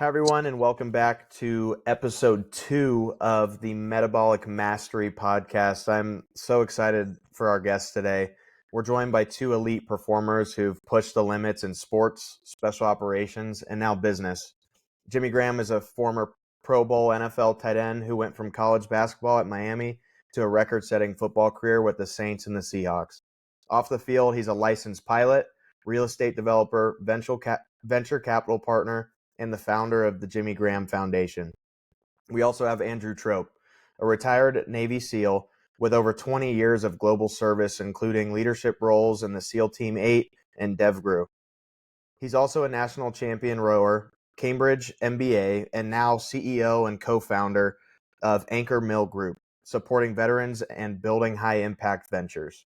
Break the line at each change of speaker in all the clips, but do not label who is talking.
Hi, everyone, and welcome back to episode 2 of the Metabolic Mastery Podcast. I'm so excited for our guests today. We're joined by two elite performers who've pushed the limits in sports, special operations, and now business. Jimmy Graham is a former Pro Bowl NFL tight end who went from college basketball at Miami to a record-setting football career with the Saints and the Seahawks. Off the field, he's a licensed pilot, real estate developer, venture capital partner, and the founder of the Jimmy Graham Foundation. We also have Andrew Trope, a retired Navy SEAL with over 20 years of global service, including leadership roles in the SEAL Team 8 and DevGru. He's also a national champion rower, Cambridge MBA, and now CEO and co-founder of Anchor Mill Group, supporting veterans and building high-impact ventures.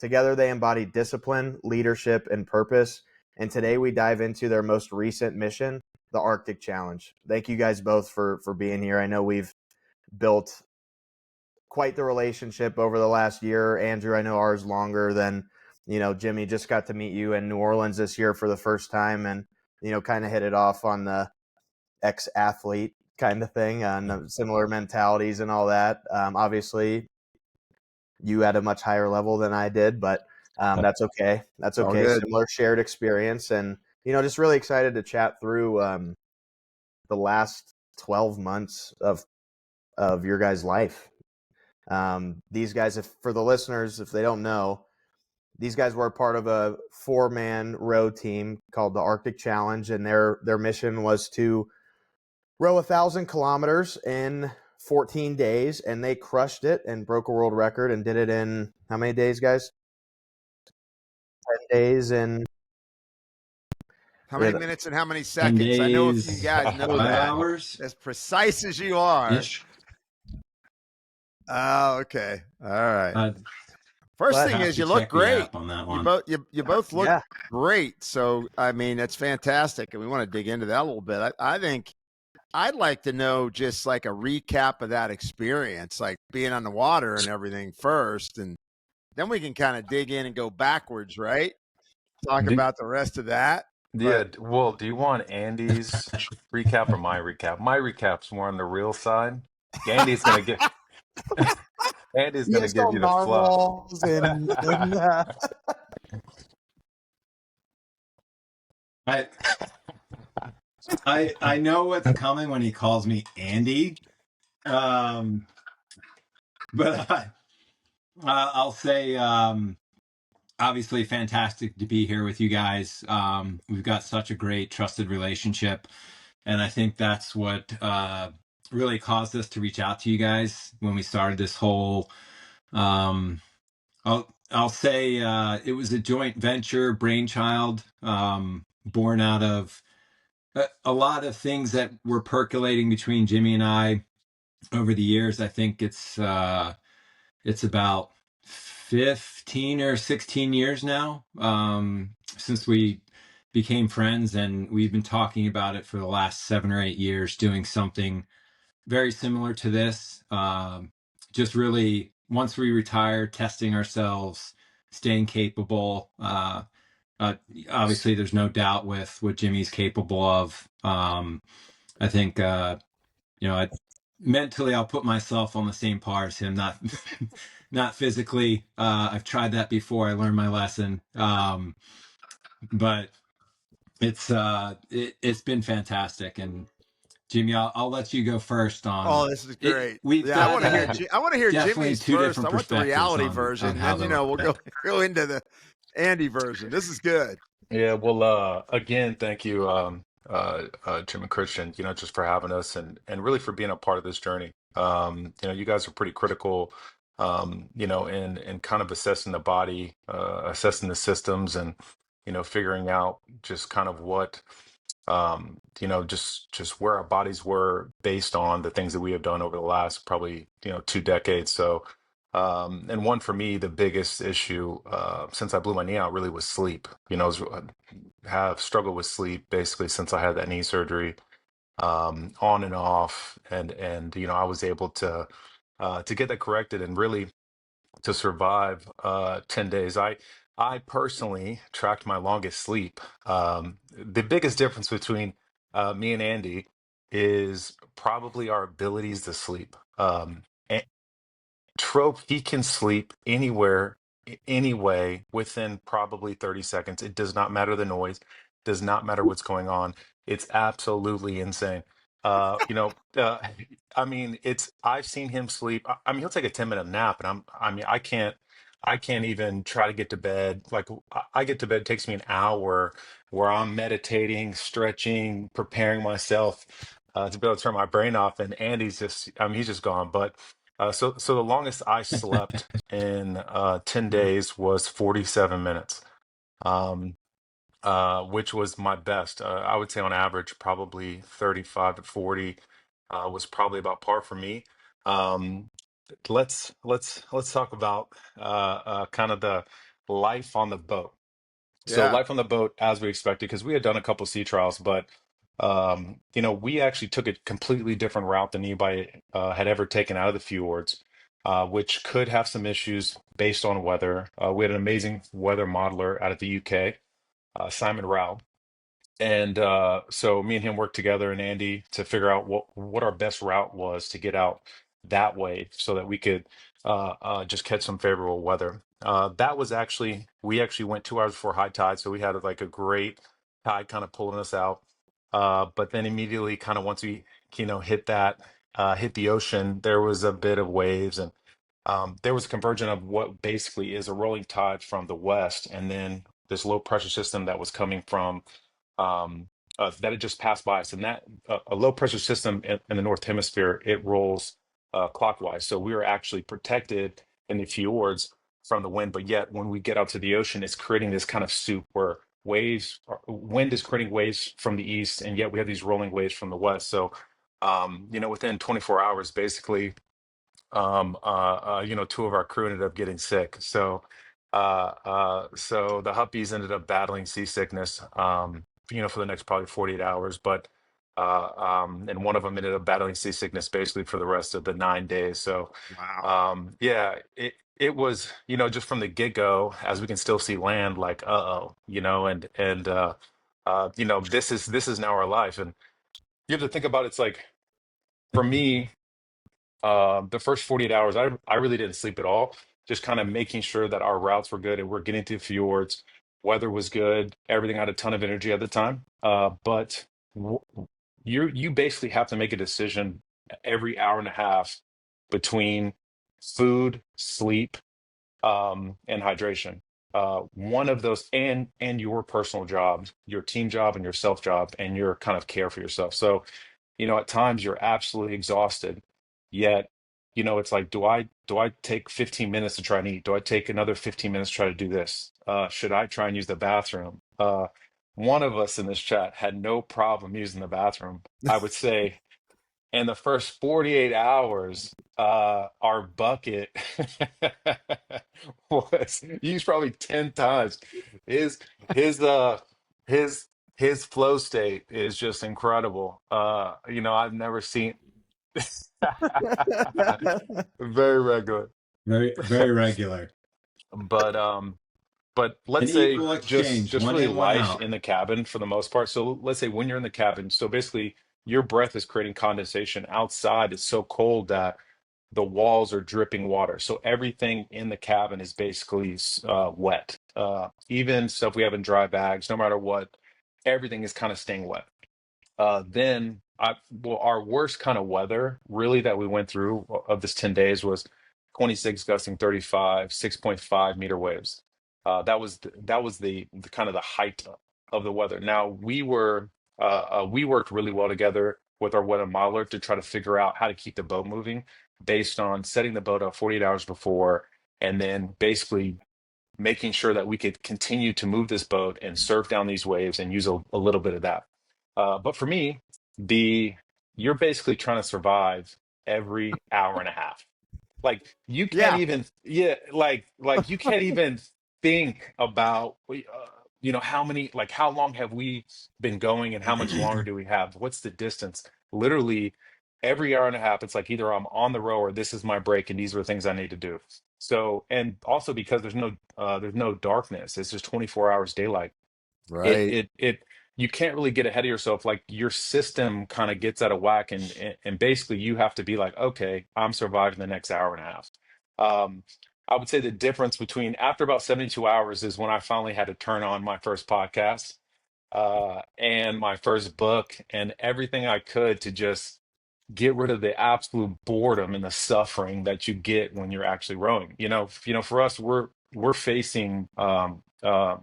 Together, they embody discipline, leadership, and purpose, and today we dive into their most recent mission, the Arctic Challenge. Thank you guys both for being here. I know we've built quite the relationship over the last year. Andrew, I know ours longer than, Jimmy. Just got to meet you in New Orleans this year for the first time and, kind of hit it off on the ex-athlete kind of thing, on similar mentalities and all that. Obviously, you at a much higher level than I did, but that's okay. That's okay. Similar shared experience, and just really excited to chat through the last 12 months of your guys' life. These guys, for the listeners, if they don't know, these guys were part of a 4-man row team called the Arctic Challenge, and their mission was to row 1,000 kilometers in 14 days, and they crushed it and broke a world record and did it in how many days, guys? 10 days and
how many minutes and how many seconds? I know if you guys know that.
Hours.
As precise as you are.
Ish.
Oh, okay. All right. First thing is you look great.
On that one.
You both look great. So, I mean, that's fantastic. And we want to dig into that a little bit. I think I'd like to know just like a recap of that experience, like being on the water and everything first. And then we can kind of dig in and go backwards, right? Talk about the rest of that.
Yeah, well, do you want Andy's recap or my recap? My recap's more on the real side. Andy's gonna give you the fluff.
I know what's coming when he calls me Andy, but I'll say obviously fantastic to be here with you guys. We've got such a great trusted relationship, and I think that's what really caused us to reach out to you guys when we started this whole I'll say it was a joint venture brainchild, born out of a lot of things that were percolating between Jimmy and I over the years. I think it's about 15 or 16 years now since we became friends, and we've been talking about it for the last 7 or 8 years, doing something very similar to this. Just really, once we retire, testing ourselves, staying capable. Obviously, there's no doubt with what Jimmy's capable of. I think, mentally, I'll put myself on the same par as him, not physically. I've tried that before. I learned my lesson. But it's been fantastic. And Jimmy, I'll let you go first on.
Oh, this is great. I want to hear Jimmy's first. I want the reality version, and then we'll go into the Andy version. This is good.
Yeah. Well, again, thank you, Jim and Christian. Just for having us and really for being a part of this journey. You guys are pretty critical. In kind of assessing the body, assessing the systems, and figuring out just kind of what. Just where our bodies were based on the things that we have done over the last probably 2 decades. So, and one for me, the biggest issue since I blew my knee out really was sleep. Have struggled with sleep basically since I had that knee surgery, on and off, and I was able to get that corrected and really to survive 10 days. I personally tracked my longest sleep. The biggest difference between me and Andy, is probably our abilities to sleep. Trope, he can sleep anywhere, anyway, within probably 30 seconds. It does not matter the noise, does not matter what's going on. It's absolutely insane. You know, I mean, I've seen him sleep. I mean, he'll take a 10-minute nap, and I mean, I can't even try to get to bed. Like, I get to bed, it takes me an hour where I'm meditating, stretching, preparing myself to be able to turn my brain off. And Andy's just, I mean, he's just gone. But so the longest I slept in 10 days was 47 minutes, um, which was my best. I would say on average, probably 35 to 40 was probably about par for me. Um, let's talk about kind of the life on the boat. So
Yeah.
life on the boat, as we expected, because we had done a couple sea trials, but you know, we actually took a completely different route than anybody had ever taken out of the fjords, which could have some issues based on weather. We had an amazing weather modeler out of the UK, Simon Rao, and so me and him worked together, and Andy, to figure out what our best route was to get out that way so that we could just catch some favorable weather. That was actually, we actually went 2 hours before high tide, so we had like a great tide kind of pulling us out. But then immediately, kind of once we, you know, hit the ocean, there was a bit of waves, and there was a conversion of what basically is a rolling tide from the west, and then this low pressure system that was coming from um, that had just passed by us. And that a low pressure system in the North Hemisphere, it rolls clockwise. So we were actually protected in the fjords from the wind. But yet, when we get out to the ocean, it's creating this kind of soup where wind is creating waves from the east, and yet we have these rolling waves from the west. So, you know, within 24 hours, basically, you know, two of our crew ended up getting sick. So the Huppies ended up battling seasickness, you know, for the next probably 48 hours. But and one of them ended up battling seasickness basically for the rest of the 9 days. So
Wow.
yeah, it was, you know, just from the get-go, as we can still see land, like, uh-oh, you know, and you know, this is now our life. And you have to think about it, it's like, for me, the first 48 hours, I really didn't sleep at all. Just kind of making sure that our routes were good and we're getting to fjords. Weather was good. Everything had a ton of energy at the time. But w- you basically have to make a decision every hour and a half between food, sleep, and hydration. One of those, and your personal job, your team job, and your self job, and your kind of care for yourself. So, you know, at times you're absolutely exhausted, yet, you know, it's like, do I take 15 minutes to try and eat? Do I take another 15 minutes to try to do this? Should I try and use the bathroom? One of us in this chat had no problem using the bathroom. I would say in the first 48 hours, our bucket was used probably 10 times. His his uh his his flow state is just incredible. You know, I've never seen very regular.
Very, very regular.
But
An
let's say
equal
just
exchange,
just
one
really
in, one
life
out.
in the cabin for the most part. So let's say when you're in the cabin, so basically your breath is creating condensation outside. It's so cold that the walls are dripping water. So everything in the cabin is basically wet. Even stuff we have in dry bags, no matter what, everything is kind of staying wet. Then well, our worst kind of weather really that we went through of this 10 days was 26 gusting 35, 6.5 meter waves. That was the kind of the height of the weather. Now we worked really well together with our weather modeler to try to figure out how to keep the boat moving based on setting the boat up 48 hours before, and then basically making sure that we could continue to move this boat and surf down these waves and use a little bit of that. But for me, the you're basically trying to survive every hour and a half. Like you can't
Yeah.
even, yeah, like you can't even think about, you know, how many, like how long have we been going and how much longer do we have? What's the distance? Literally every hour and a half, it's like either I'm on the row or this is my break and these are the things I need to do. So, and also because there's no darkness, it's just 24 hours daylight. It
Right.
it it you can't really get ahead of yourself. Like your system kind of gets out of whack, and basically you have to be like, okay, I'm surviving the next hour and a half. Um, I would say the difference between after about 72 hours is when I finally had to turn on my first podcast and my first book and everything I could to just get rid of the absolute boredom and the suffering that you get when you're actually rowing. For us, we're facing the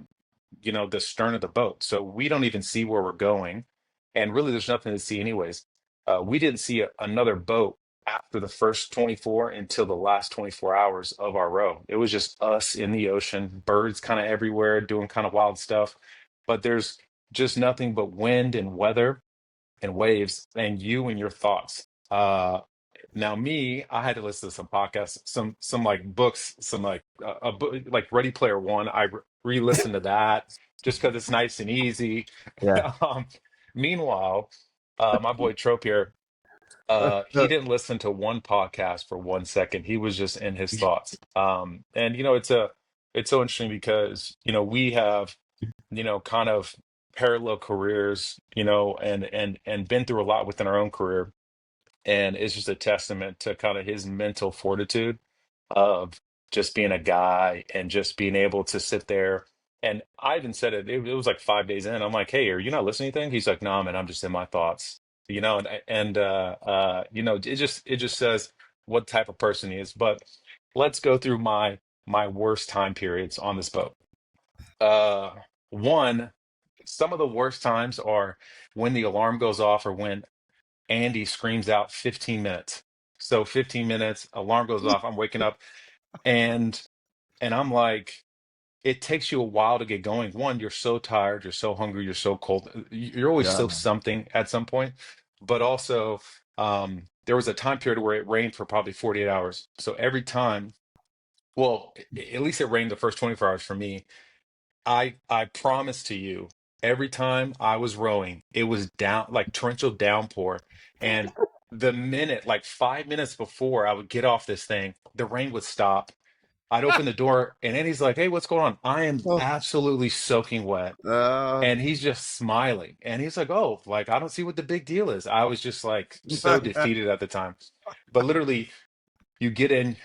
stern of the boat, so we don't even see where we're going, and really, there's nothing to see anyways. We didn't see another boat after the first 24 until the last 24 hours of our row. It was just us in the ocean, birds kind of everywhere doing kind of wild stuff, but there's just nothing but wind and weather and waves and you and your thoughts. Now me, I had to listen to some podcasts, some like books, some like a book like Ready Player One. I re-listened to that just because it's nice and easy.
Yeah.
Meanwhile, my boy Trope here, he didn't listen to one podcast for 1 second. He was just in his thoughts. And it's so interesting because we have kind of parallel careers, and been through a lot within our own career. And it's just a testament to kind of his mental fortitude of just being a guy and just being able to sit there. And I even said it was like 5 days in. I'm like, hey, are you not listening to anything? He's like, no, man, I'm just in my thoughts. It just says what type of person he is. But let's go through my worst time periods on this boat. One, some of the worst times are when the alarm goes off or when Andy screams out 15 minutes. So 15 minutes, alarm goes off, I'm waking up, and I'm like, it takes you a while to get going. One, you're so tired, you're so hungry, you're so cold. You're always
Yeah.
still something at some point. But also, there was a time period where it rained for probably 48 hours. So every time, well, at least it rained the first 24 hours for me. I promise to you, every time I was rowing, it was down like torrential downpour. And the minute, like 5 minutes before I would get off this thing, the rain would stop. I'd open the door and Andy's like, hey, what's going on? I am absolutely soaking wet. And he's just smiling. And he's like, oh, like, I don't see what the big deal is. I was just like so defeated at the time. But literally, you get in,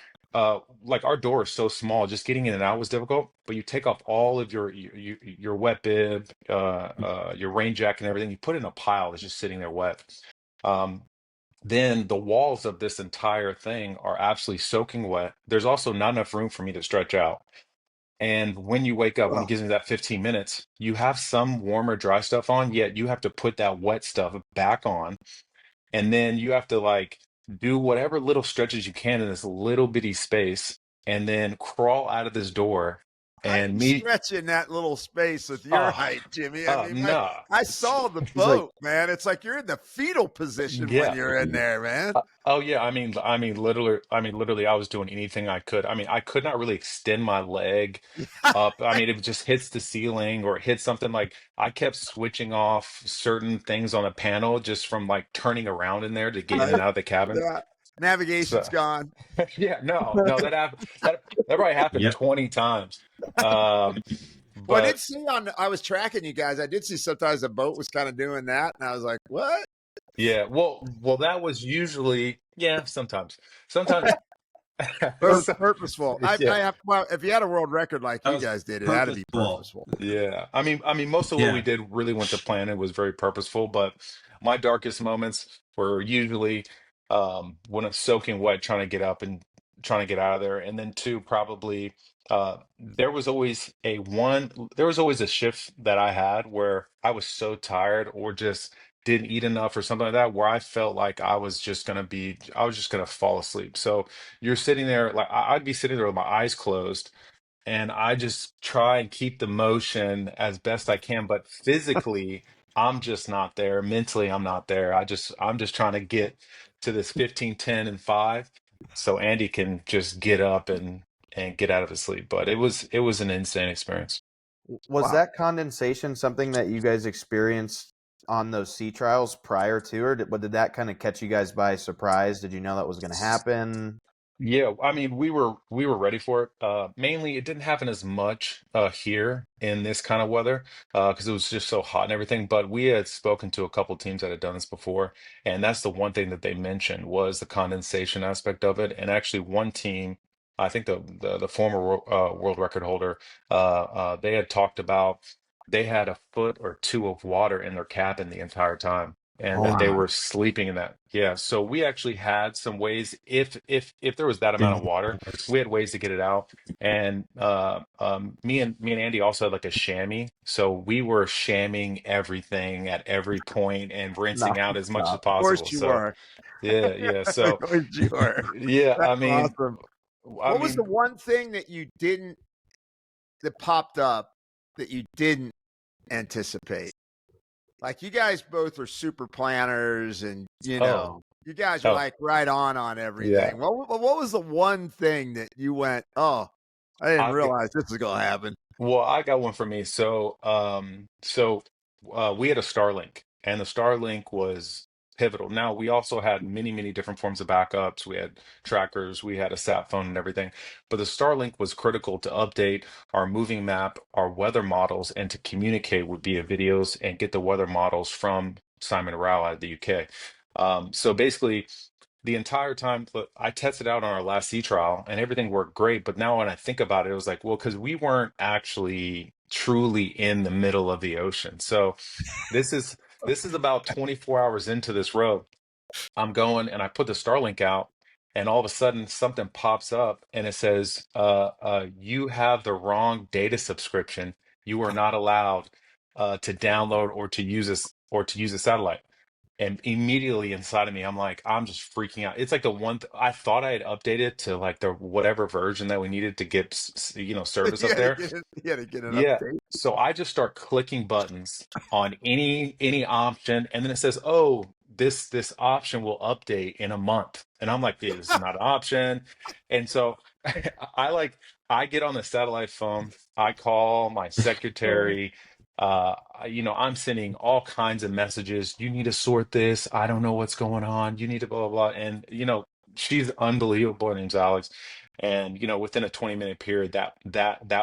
like our door is so small, just getting in and out was difficult, but you take off all of your wet bib, your rain jacket and everything, you put it in a pile that's just sitting there wet. um then the walls of this entire thing are absolutely soaking wet. There's also not enough room for me to stretch out. And when you wake up, when it gives me that 15 minutes, you have some warmer dry stuff on, yet you have to put that wet stuff back on, and then you have to like do whatever little stretches you can in this little bitty space, and then crawl out of this door.
How
And
do you
me,
stretch in that little space with your
oh,
height, Jimmy? I mean,
no,
I saw the
He's like,
boat, man. It's like you're in the fetal position when
yeah.
you're in there, man.
Oh yeah, literally, I was doing anything I could. I mean, I could not really extend my leg up. I mean, it just hits the ceiling or it hits something. Like I kept switching off certain things on the panel just from like turning around in there to get in and out of the cabin.
Yeah. Navigation's
So
gone.
yeah, no, that happened. That probably happened
Yep.
20 times. Um,
Well, I
but
did see I was tracking you guys. I did see sometimes the boat was kind of doing that, and I was like, what?
yeah, well, that was usually sometimes. So-
Purposeful.
yeah.
Well, if you had a world record like
That
you
was
guys did, it had to be
purposeful.
purposeful.
Yeah, I mean, most of what we
Yeah.
did really went to plan. It was very purposeful, but my darkest moments were usually when I'm soaking wet, trying to get up and trying to get out of there, and then two, probably there was always a shift that I had where I was so tired or just didn't eat enough or something like that, where I felt like I was just gonna fall asleep. So you're sitting there, like I'd be sitting there with my eyes closed and I just try and keep the motion as best I can, but physically I'm just not there. Mentally, I'm not there. I'm just trying to get to this 15, 10, and 5 so Andy can just get up and get out of his sleep. But it was an insane experience.
was
Wow.
that condensation something that you guys experienced on those sea trials prior to, or did that kind of catch you guys by surprise? Did you know that was going to happen?
Yeah, I mean, we were ready for it. Mainly, it didn't happen as much here in this kind of weather because it was just so hot and everything. But we had spoken to a couple teams that had done this before, and that's the one thing that they mentioned was the condensation aspect of it. And actually, one team, I think the former world record holder, they had talked about they had a foot or two of water in their cabin the entire time and that they
Holy
were sleeping in that. Yeah, so we actually had some ways if there was that amount of water, we had ways to get it out. And me and Andy also had like a chamois, so we were shamming everything at every point and rinsing out as much as
nonstop.
Of
possible.
course you
So
are.
yeah, yeah.
Of
So
course you are.
yeah,
That's awesome.
I
What was the
mean,
one thing that popped up that you didn't anticipate? Like, you guys both are super planners, and
oh,
you guys are
oh,
like right on
yeah.
everything. What was the one thing that you went, oh, I didn't
I've
realize this was gonna happen?
Well, I got one for me. We had a Starlink, and the Starlink was pivotal. Now we also had many, many different forms of backups. We had trackers, we had a sat phone and everything. But the Starlink was critical to update our moving map, our weather models, and to communicate with via videos and get the weather models from Simon Rao out of the UK. So basically the entire time, look, I tested out on our last sea trial and everything worked great. But now when I think about it, it was like, well, because we weren't actually truly in the middle of the ocean. So this is this is about 24 hours into this road. I'm going and I put the Starlink out, and all of a sudden something pops up and it says, you have the wrong data subscription. You are not allowed to download or to use a satellite. And immediately inside of me, I'm like, I'm just freaking out. It's like the one I thought I had updated to like the whatever version that we needed to get, service up there.
You had to get an
Yeah.
update.
So I just start clicking buttons on any option, and then it says, "Oh, this option will update in a month." And I'm like, "This is not an option." And so I like I get on the satellite phone, I call my secretary. I'm sending all kinds of messages. You need to sort this. I don't know what's going on. You need to blah blah blah. And she's unbelievable. Her name's Alex. And within a 20-minute period,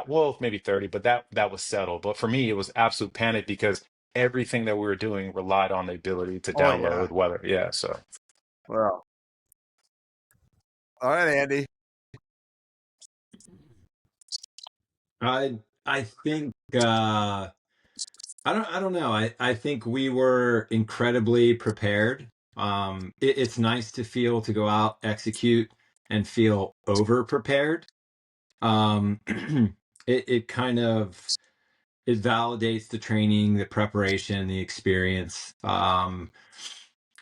well, maybe 30, but that was settled. But for me, it was absolute panic because everything that we were doing relied on the ability to
Oh yeah.
download weather. Yeah, so
Well, all right, Andy.
I think I don't know. I think we were incredibly prepared. It's nice to feel to go out, execute, and feel over prepared. It kind of it validates the training, the preparation, the experience. I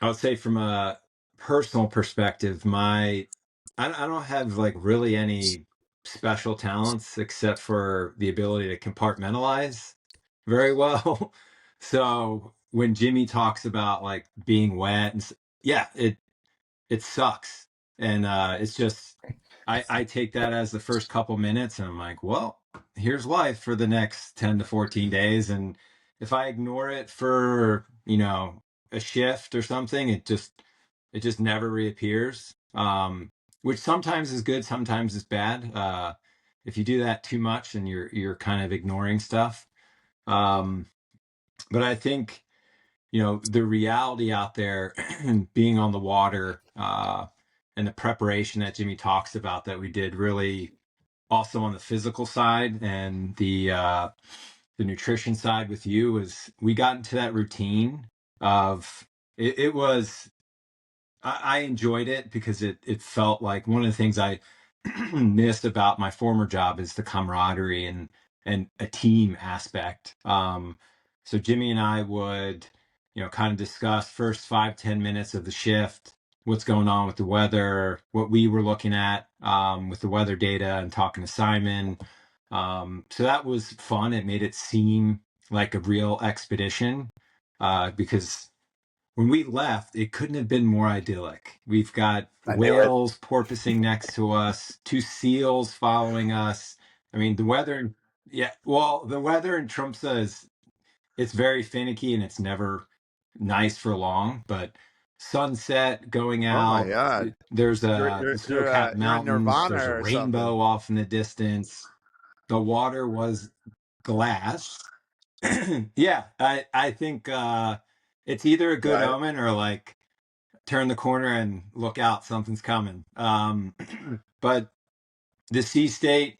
would say from a personal perspective, I don't have like really any special talents except for the ability to compartmentalize very well. So when Jimmy talks about like being wet yeah, it sucks. And it's just I take that as the first couple minutes and I'm like, well, here's life for the next 10 to 14 days. And if I ignore it for, a shift or something, it just never reappears. Which sometimes is good, sometimes is bad. If you do that too much and you're kind of ignoring stuff. But I think the reality out there being on the water and the preparation that Jimmy talks about that we did really also on the physical side and the nutrition side with you is we got into that routine of it was I enjoyed it because it felt like one of the things I missed about my former job is the camaraderie and a team aspect. So Jimmy and I would, kind of discuss first 5-10 minutes of the shift, what's going on with the weather, what we were looking at with the weather data, and talking to Simon. So that was fun. It made it seem like a real expedition because when we left, it couldn't have been more idyllic. We've got
I knew it.
whales porpoising next to us, two seals following us. I mean, the weather, yeah, well, the weather in Tromsø it's very finicky and it's never nice for long, but sunset going
Oh my
out.
God.
There's
You're
the snow-capped
you're in
mountains.
Nirvana
There's a
or something.
rainbow off in the distance. The water was glass. Yeah, I think it's either a good
Right.
omen or like turn the corner and look out, something's coming. But the sea state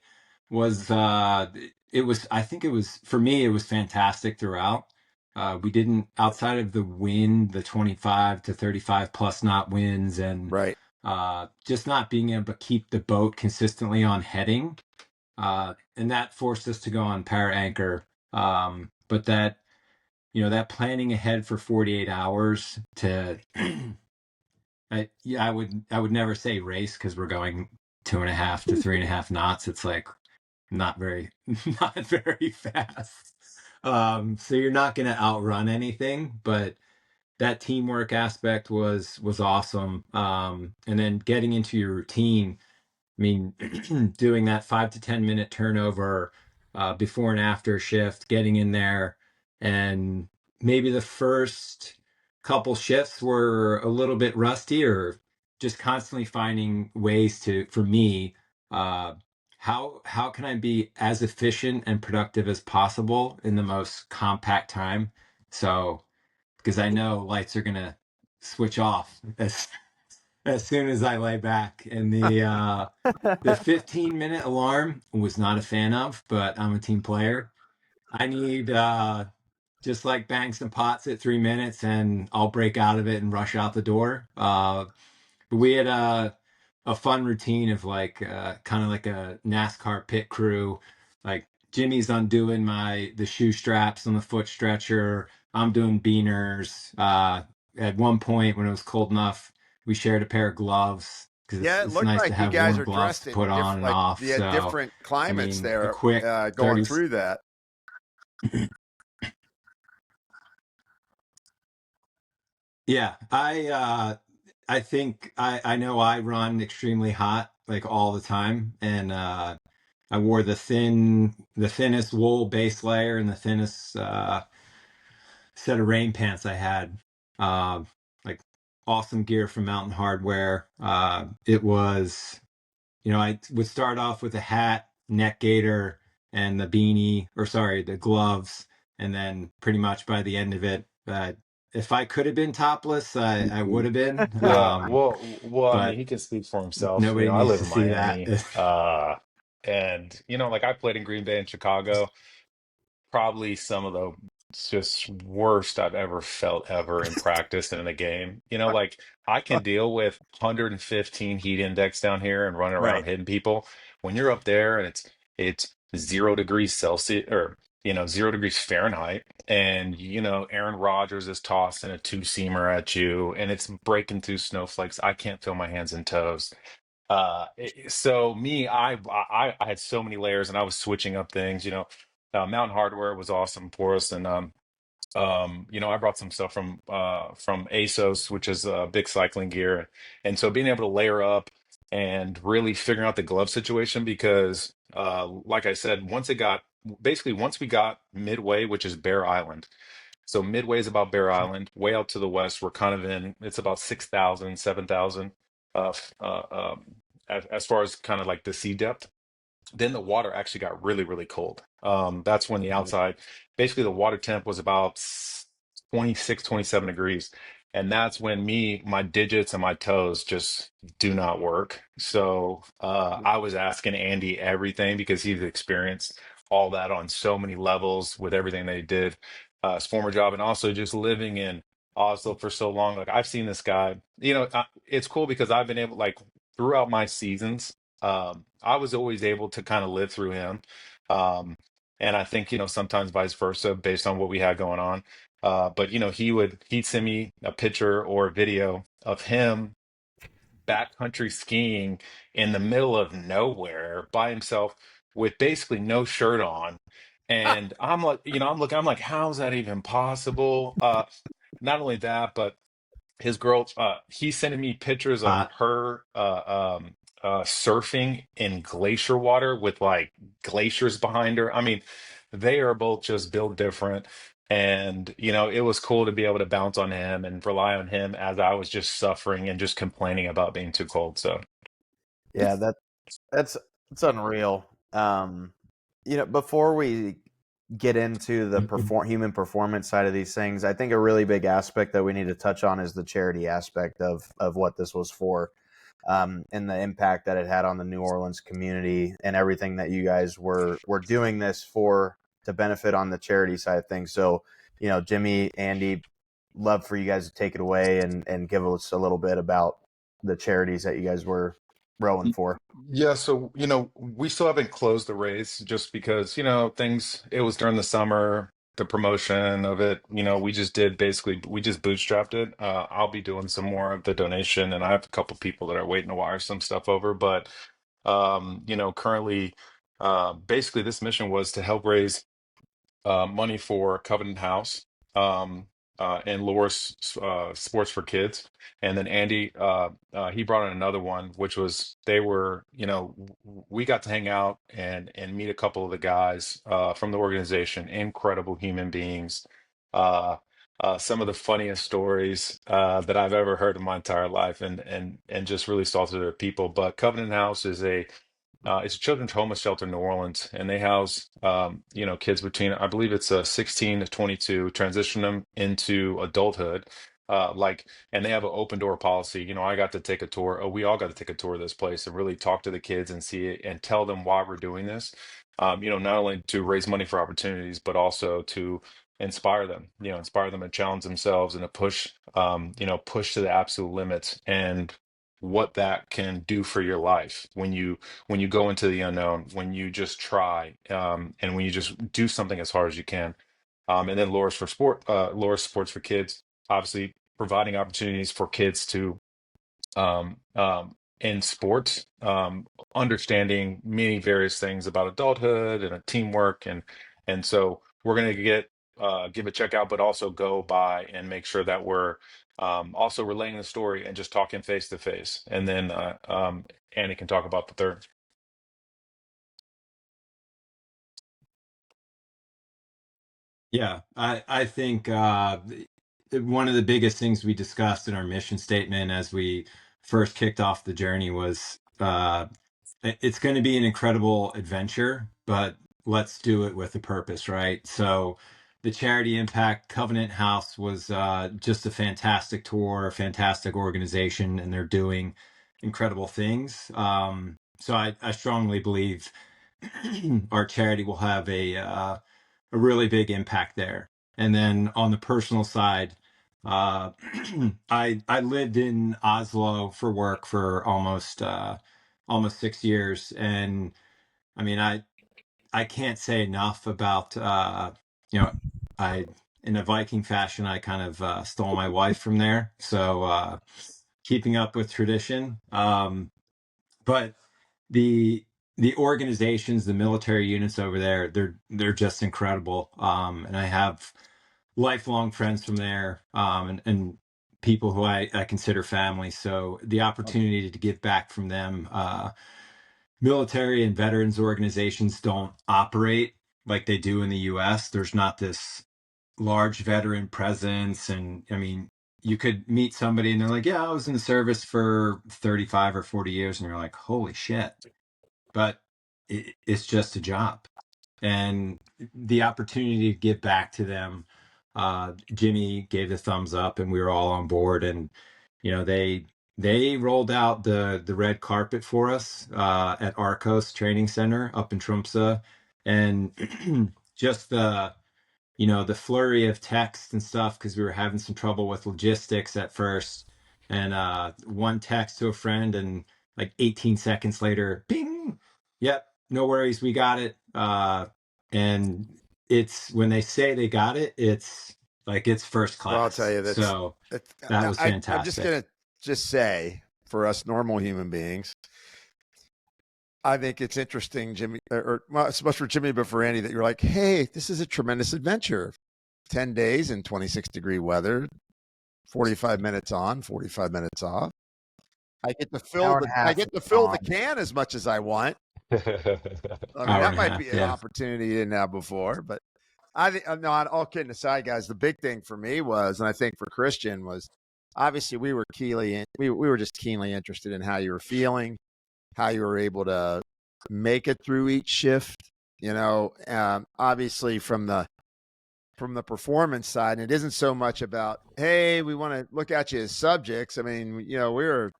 was it was, I think it was, for me it was fantastic throughout. We didn't, outside of the wind, the 25 to 35 plus knot winds, and
Right.
just not being able to keep the boat consistently on heading, and that forced us to go on para anchor. But that, that planning ahead for 48 hours to I would never say race, because we're going 2.5 to 3.5 knots. It's like not very not very fast. So you're not going to outrun anything, but that teamwork aspect was awesome. And then getting into your routine. I mean, doing that 5 to 10 minute turnover before and after shift, getting in there, and maybe the first couple shifts were a little bit rusty, or just constantly finding ways to, for me, uh, how can I be as efficient and productive as possible in the most compact time? So, because I know lights are gonna switch off as soon as I lay back. And the 15-minute alarm was not a fan of, but I'm a team player. I need just like bang some pots at 3 minutes and I'll break out of it and rush out the door. But we had a fun routine of like kind of like a NASCAR pit crew. Like Jimmy's undoing the shoe straps on the foot stretcher. I'm doing beaners. At one point when it was cold enough, we shared a pair of gloves, because
Yeah, it
it's
looked
nice to
like you
have
guys
warm
are
gloves
dressed
to
in
put on
different,
and
like
off.
you had
So,
different
I
climates
mean, a
there
quick
going
30.
through that.
Yeah, I think I know I run extremely hot like all the time, and I wore the thinnest wool base layer and the thinnest set of rain pants I had. Like awesome gear from Mountain Hardware. It was, I would start off with a hat, neck gaiter, and the beanie, or sorry, the gloves, and then pretty much by the end of it, if I could have been topless, I would have been.
Yeah, well, I mean,
But
he can speak for himself.
nobody
I
needs
live
to
in
see that.
Miami, and like I played in Green Bay and Chicago. Probably some of the just worst I've ever felt ever in practice and in a game. Like I can deal with 115 heat index down here and running around
Right.
hitting people. When you're up there and it's 0 degrees Celsius, or 0 degrees Fahrenheit, and Aaron Rodgers is tossing a two-seamer at you and it's breaking through snowflakes. I can't feel my hands and toes. So me, I had so many layers and I was switching up things. Mountain Hardware was awesome for us, and I brought some stuff from ASOS, which is big cycling gear, and so being able to layer up and really figuring out the glove situation, because like I said, once we got Midway, which is Bear Island. So Midway is about Bear Island. Way out to the west, we're kind of it's about 6,000, 7,000, as far as kind of like the sea depth. Then the water actually got really, really cold. That's when the outside, basically the water temp was about 26, 27 degrees. And that's when my digits and my toes just do not work. So I was asking Andy everything, because he's experienced all that on so many levels with everything they did, his former job, and also just living in Oslo for so long. Like I've seen this guy, it's cool because I've been able, like throughout my seasons, I was always able to kind of live through him. Um, and I think, sometimes vice versa based on what we had going on. But he'd send me a picture or a video of him backcountry skiing in the middle of nowhere by himself with basically no shirt on. And I'm like, I'm like, how's that even possible? Not only that, but his girl, he's sending me pictures of her surfing in glacier water with like glaciers behind her. I mean, they are both just built different. And, it was cool to be able to bounce on him and rely on him as I was just suffering and just complaining about being too cold. So,
Yeah, that's it's unreal. Before we get into the human performance side of these things, I think a really big aspect that we need to touch on is the charity aspect of what this was for, and the impact that it had on the New Orleans community and everything that you guys were doing this for to benefit on the charity side of things. So, Jimmy, Andy, love for you guys to take it away and give us a little bit about the charities that you guys were rowing for.
yeah, so, we still haven't closed the race just because, it was during the summer, the promotion of it, we just bootstrapped it. I'll be doing some more of the donation, and I have a couple people that are waiting to wire some stuff over. But, currently, basically this mission was to help raise money for Covenant House, and Loris Sports for Kids. And then Andy, he brought in another one, which was we got to hang out and meet a couple of the guys from the organization, incredible human beings. Some of the funniest stories that I've ever heard in my entire life, and just really salted their people. But Covenant House is it's a children's homeless shelter in New Orleans, and they house, kids between, I believe it's 16 to 22, transition them into adulthood. And they have an open door policy. I got to take a tour. We all got to take a tour of this place and really talk to the kids and see it and tell them why we're doing this. Not only to raise money for opportunities, but also to inspire them, and challenge themselves and to push to the absolute limits, and what that can do for your life when you go into the unknown, when you just try, and when you just do something as hard as you can. And then Loris Sports for Kids, obviously providing opportunities for kids to, in sports, understanding many various things about adulthood and teamwork, and so we're going to give a check out, but also go by and make sure that we're also relaying the story and just talking face to face. And then Annie can talk about the third.
Yeah, I think one of the biggest things we discussed in our mission statement as we first kicked off the journey was it's going to be an incredible adventure, but let's do it with a purpose, right? So the charity impact Covenant House was just a fantastic tour, a fantastic organization, and they're doing incredible things. So I strongly believe our charity will have a really big impact there. And then on the personal side, I lived in Oslo for work for almost 6 years, and I mean I can't say enough about I in a Viking fashion I kind of stole my wife from there, so keeping up with tradition. But the organizations, the military units over there, they're just incredible. And I have lifelong friends from there, and people who I consider family. So the opportunity to give back from them, military and veterans organizations don't operate like they do in the US. There's not this large veteran presence. And I mean, you could meet somebody and they're like, yeah, I was in the service for 35 or 40 years. And you're like, holy shit. But it's just a job. And the opportunity to give back to them, Jimmy gave the thumbs up and we were all on board. And, they rolled out the red carpet for us at Arcos Training Center up in Tromsø. And just the flurry of text and stuff, because we were having some trouble with logistics at first. And one text to a friend, and like 18 seconds later, bing, yep, no worries, we got it. And it's when they say they got it, it's like it's first class.
Well, I'll tell you that.
So that was fantastic.
I'm just gonna say, for us normal human beings, I think it's interesting, Jimmy, or well, so much for Jimmy, but for Andy, that you're like, hey, this is a tremendous adventure. 10 days in 26-degree weather, 45 minutes on, 45 minutes off. I get to fill the can as much as I want. I mean, that might be an opportunity you didn't have before, but no, all kidding aside, guys, the big thing for me was, and I think for Christian was, obviously we were just keenly interested in how you were feeling, how you were able to make it through each shift. Obviously from the performance side, and it isn't so much about, hey, we want to look at you as subjects. I mean,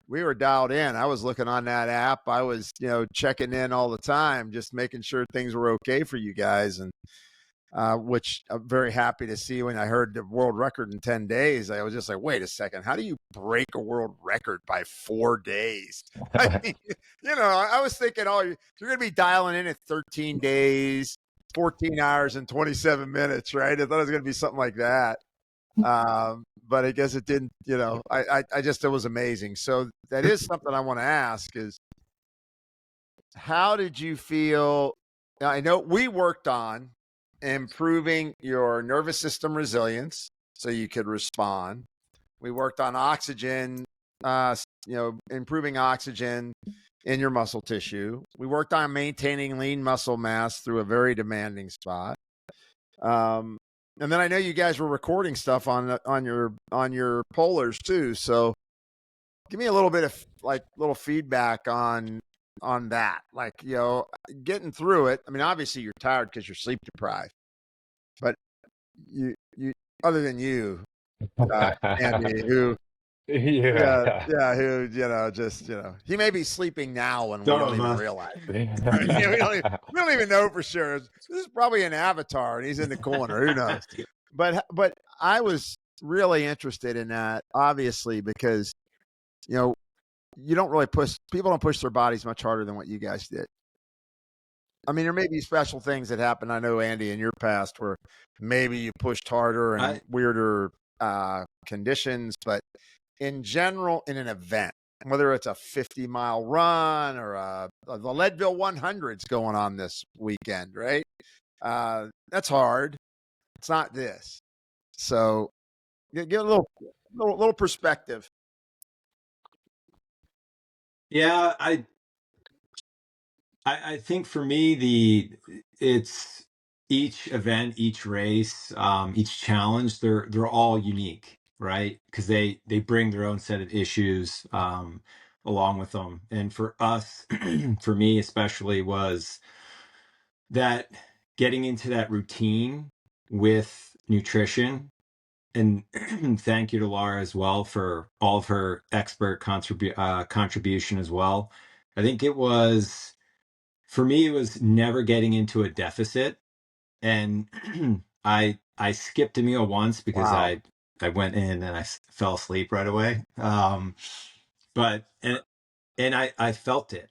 we were dialed in. I was looking on that app. I was, checking in all the time, just making sure things were okay for you guys. And which I'm very happy to see. When I heard the world record in 10 days, I was just like, wait a second, how do you break a world record by 4 days? I mean, I was thinking, oh, you're going to be dialing in at 13 days, 14 hours and 27 minutes, right? I thought it was going to be something like that. But I guess it didn't, I just, it was amazing. So that is something I want to ask is, how did you feel? Now, I know we worked on improving your nervous system resilience so you could respond. We worked on oxygen, improving oxygen in your muscle tissue. We worked on maintaining lean muscle mass through a very demanding spot. And then I know you guys were recording stuff on your polars too. So give me a little bit of little feedback on that, getting through it. I mean, obviously you're tired because you're sleep deprived, but you other than you, Andy, who he may be sleeping now and we don't even realize. we don't even know for sure. This is probably an avatar and he's in the corner. Who knows? But I was really interested in that, obviously, because you don't really people don't push their bodies much harder than what you guys did. I mean, there may be special things that happen. I know, Andy, in your past where maybe you pushed harder and weirder conditions, but in general, in an event, whether it's a 50-mile run or the Leadville 100's going on this weekend, right? That's hard. It's not this. So get a little perspective.
Yeah, I think for me, it's each event, each race, each challenge, they're all unique, right? Because they bring their own set of issues along with them. And for us, for me especially, was that getting into that routine with nutrition. And thank you to Laura as well for all of her expert contribution as well. I think for me, it was never getting into a deficit. And I skipped a meal once because
Wow.
I went in and I fell asleep right away. But I felt it.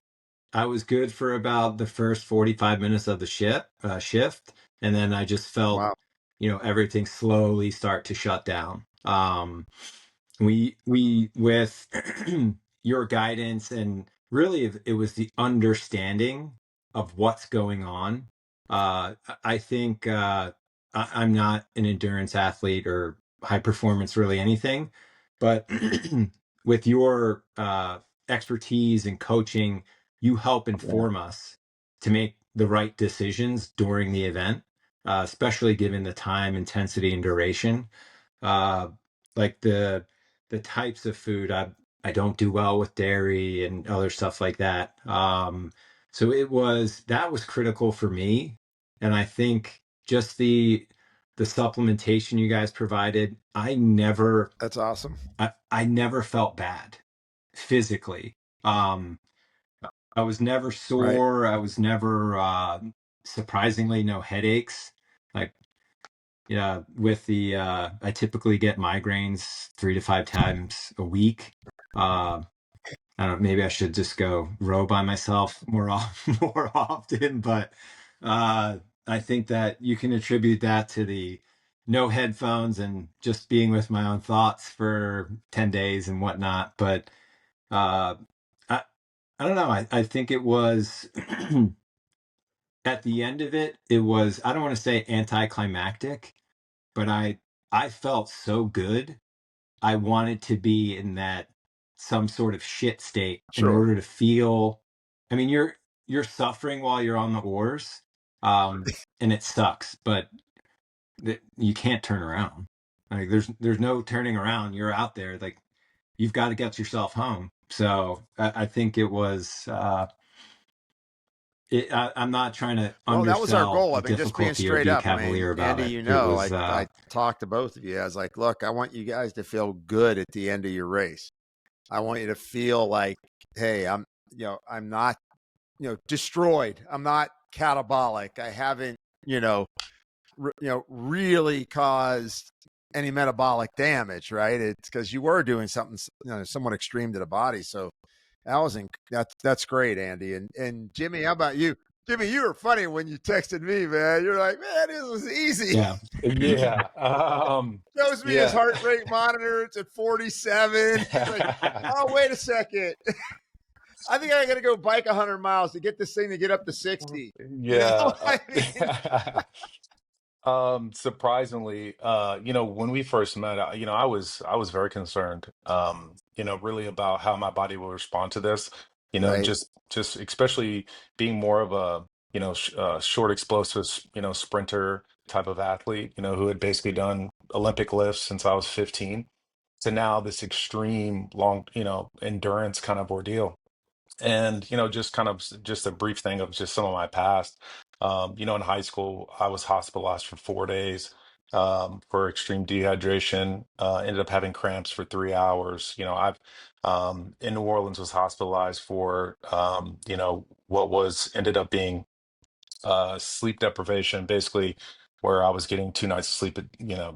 I was good for about the first 45 minutes of the shift. And then I just felt,
Wow.
Everything slowly start to shut down. We with your guidance, and really it was the understanding of what's going on. I think I'm not an endurance athlete or high performance, really anything, but with your expertise and coaching, you help inform us to make the right decisions during the event, especially given the time, intensity, and duration. Like the types of food, I don't do well with dairy and other stuff like that. So that was critical for me. And I think just the supplementation you guys provided,
That's awesome.
I never felt bad physically. I was never sore. Right. I was never, surprisingly, no headaches. Like, yeah, with I typically get migraines 3 to 5 times a week. I don't know, maybe I should just go row by myself more often, but I think that you can attribute that to the no headphones and just being with my own thoughts for 10 days and whatnot. But I don't know. I think it was at the end of it, I don't want to say anticlimactic, but I felt so good. I wanted to be in that some sort of shit state in order to feel. I mean, you're suffering while you're on the oars, and it sucks. But that you can't turn around. Like there's no turning around. You're out there. Like you've got to get yourself home. So I think it was. I'm not trying to
Well, that was our
undersell
goal.
the
I mean, just being
difficulty or
straight
be
up. I mean,
cavalier about
Andy,
it.
you
It
know,
was.
I talked to both of you. I was like, look, I want you guys to feel good at the end of your race. I want you to feel like, hey, I'm not, destroyed. I'm not catabolic. I haven't, really caused any metabolic damage, right? It's because you were doing something, somewhat extreme to the body. So that's great, Andy. And Jimmy, how about you? Jimmy, you were funny when you texted me, man. You're like, man, this was easy.
Yeah.
Yeah.
Shows me his heart rate monitor. It's at 47. He's like, oh, wait a second. I think I got to go bike 100 miles to get this thing to get up to 60.
Yeah.
I mean?
Surprisingly, when we first met, I was very concerned, really about how my body will respond to this,
Right,
just especially being more of a, short explosive, sprinter type of athlete, who had basically done Olympic lifts since I was 15 to now this extreme long, endurance kind of ordeal. And just kind of just a brief thing of just some of my past. In high school I was hospitalized for 4 days for extreme dehydration. Ended up having cramps for 3 hours. I've in New Orleans was hospitalized for what was ended up being sleep deprivation, basically, where I was getting 2 nights of sleep,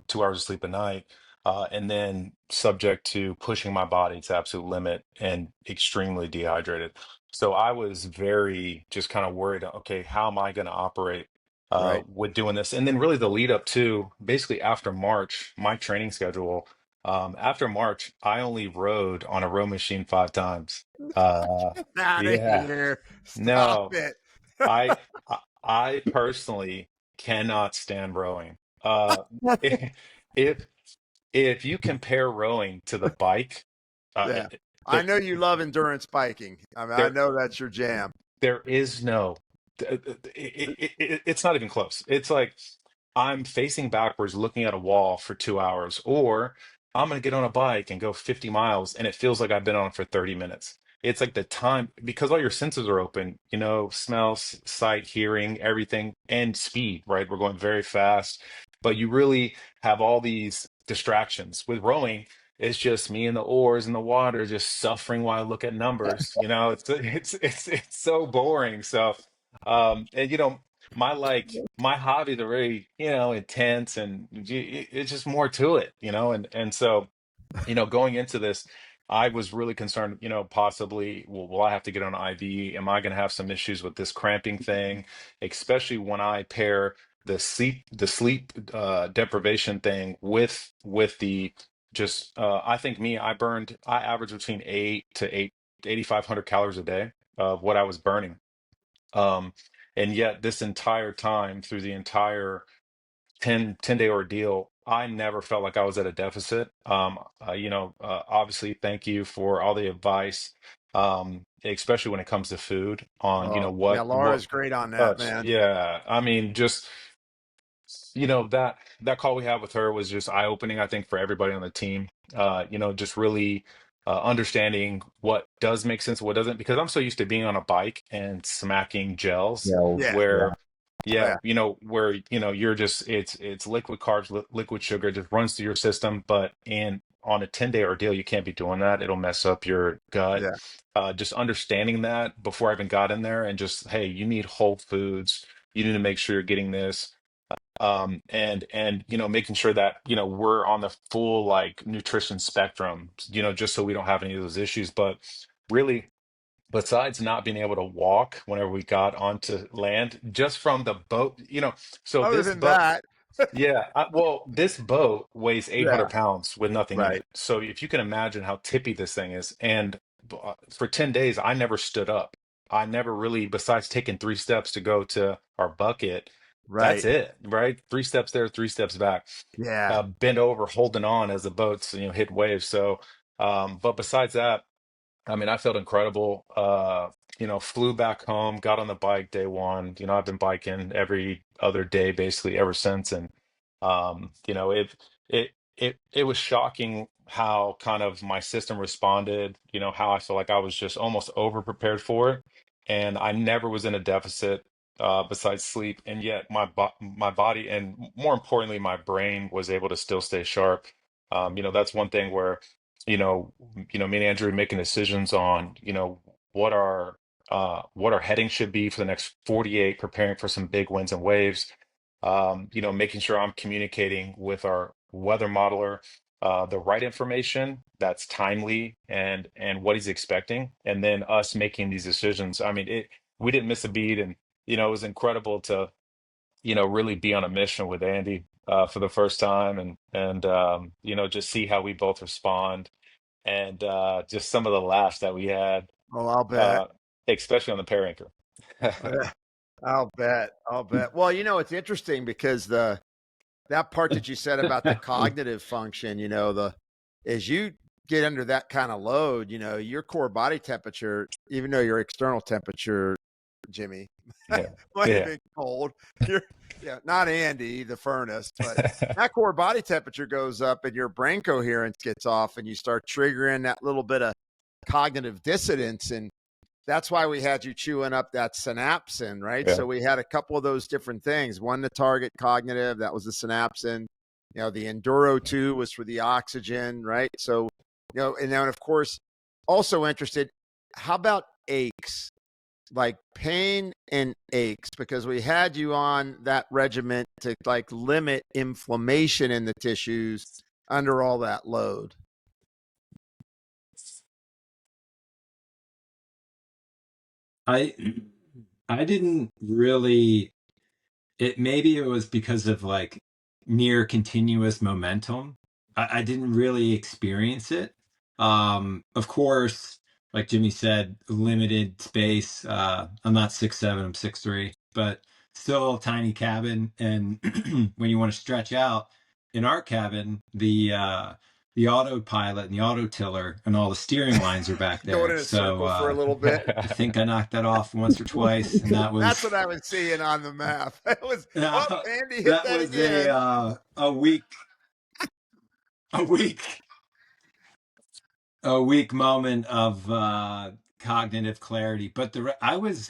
2 hours of sleep a night, and then subject to pushing my body to absolute limit and extremely dehydrated. So I was very just kind of worried, okay, how am I going to operate
right.
with doing this? And then really the lead up to basically after March, my training schedule, after March, I only rode on a row machine 5 times.
Out of
Yeah,
here. Stop
no.
it.
I I personally cannot stand rowing. If if if you compare rowing to the bike,
Yeah. I
there
know you love endurance biking. I mean, I
there
know that's your jam.
there is no, it's not even close. It's like I'm facing backwards looking at a wall for 2 hours, or I'm going to get on a bike and go 50 miles and it feels like I've been on it for 30 minutes. It's like the time, because all your senses are open, smell, sight, hearing, everything, and speed, right? We're going very fast, but you really have all these distractions. With rowing, it's just me and the oars and the water just suffering while I look at numbers. It's so boring. So, and my hobbies are very, intense, and it's just more to it, and so, going into this, I was really concerned, possibly, will I have to get on IV? Am I going to have some issues with this cramping thing, especially when I pair the sleep deprivation thing with the just, I think I averaged between 8,500 calories a day of what I was burning. Um, and yet this entire time through the entire 10 day ordeal, I never felt like I was at a deficit. Obviously, thank you for all the advice, especially when it comes to food on,
Oh, yeah,
what,
Laura's great on that, man.
yeah, I mean, just, that call we had with her was just eye-opening, I think, for everybody on the team. Just really understanding what does make sense, what doesn't, because I'm so used to being on a bike and smacking gels
Gels.
Yeah.
Yeah.
where,
Oh,
yeah,
yeah.
where, you're just, it's liquid carbs, liquid sugar just runs through your system. But on a 10-day ordeal, you can't be doing that. It'll mess up your gut.
Yeah.
Just understanding that before I even got in there, and just, hey, you need whole foods. You need to make sure you're getting this, and making sure that we're on the full like nutrition spectrum, just so we don't have any of those issues. But really, besides not being able to walk whenever we got onto land, just from the boat, so
Other
this
than
boat,
that,
yeah, well, this boat weighs 800
yeah,
pounds with nothing in
right,
it. So if you can imagine how tippy this thing is. And for 10 days, I never stood up. I never really, besides taking 3 steps to go to our bucket, that's
right.
it, right? 3 steps there, 3 steps back,
Yeah.
bent over, holding on as the boats, hit waves. So, but besides that, I mean, I felt incredible. Flew back home, got on the bike day one. I've been biking every other day basically ever since. And You know, it was shocking how kind of my system responded, you know, how I felt like I was just almost over prepared for it. And I never was in a deficit besides sleep. And yet my body and more importantly, my brain was able to still stay sharp. You know, that's one thing where, you know, me and Andrew are making decisions on, you know, what our heading should be for the next 48, preparing for some big winds and waves. You know, making sure I'm communicating with our weather modeler the right information that's timely and what he's expecting, and then us making these decisions. I mean, we didn't miss a beat, and you know, it was incredible to really be on a mission with Andy for the first time, and you know, just see how we both respond, and just some of the laughs that we had,
Oh, I'll bet.
uh, especially on the pair anchor.
Yeah, I'll bet. I'll bet. Well, you know, it's interesting because that part that you said about the cognitive function, you know, as you get under that kind of load, you know, your core body temperature, even though your external temperature, Jimmy,
Yeah,
might have
yeah.
been cold. Yeah, not Andy, the furnace, but that core body temperature goes up and your brain coherence gets off and you start triggering that little bit of cognitive dissonance. And that's why we had you chewing up that synapsin, right?
Yeah.
So we had a couple of those different things. One, the target cognitive, that was the synapsin. You know, the Enduro 2 was for the oxygen, right? So, you know, and then of course, also interested, how about aches? Like pain and aches, because we had you on that regiment to like limit inflammation in the tissues under all that load.
I didn't really. Maybe it was because of like near continuous momentum. I didn't really experience it. Of course, like Jimmy said, limited space. I'm not 6'7", I'm 6'3", but still a tiny cabin. And when you want to stretch out in our cabin, the autopilot and the auto tiller and all the steering lines are back
Going
there.
in a
So
circle for a little bit.
I think I knocked that off once or twice, and that
That's
was
what I was seeing on the map. It was, oh, Andy hit
that
that
was
again.
a weak a weak moment of cognitive clarity. But I was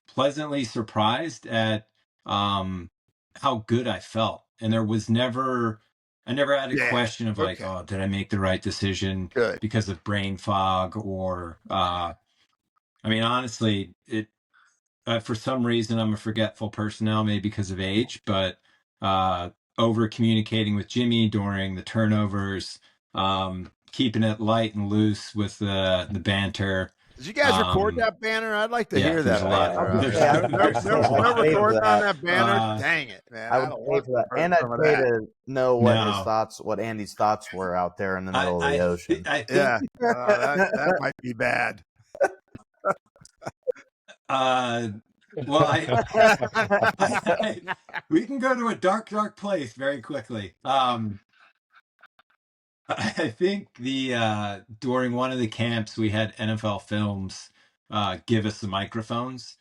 pleasantly surprised at how good I felt, and I never had a
Yeah.
question of like,
Okay.
oh, did I make the right decision
Good.
because of brain fog or I mean, honestly, it for some reason I'm a forgetful person now, maybe because of age, but over communicating with Jimmy during the turnovers, keeping it light and loose with the banter.
Did you guys record that banner? I'd like to
Yeah,
hear
there's
that
a lot.
banner.
There's,
I
there's a
would
No
lot.
pay for
recording on
that.
that banner.
Uh,
Dang it, man.
I
I
would
don't
pay
want
for that,
to
and
some
I'd
of
pay
that.
to know what his
no,
thoughts, what Andy's thoughts were out there in the middle of the ocean.
I think
Yeah, that might be bad.
well, we can go to a dark place very quickly. I think during one of the camps we had NFL Films give us the microphones,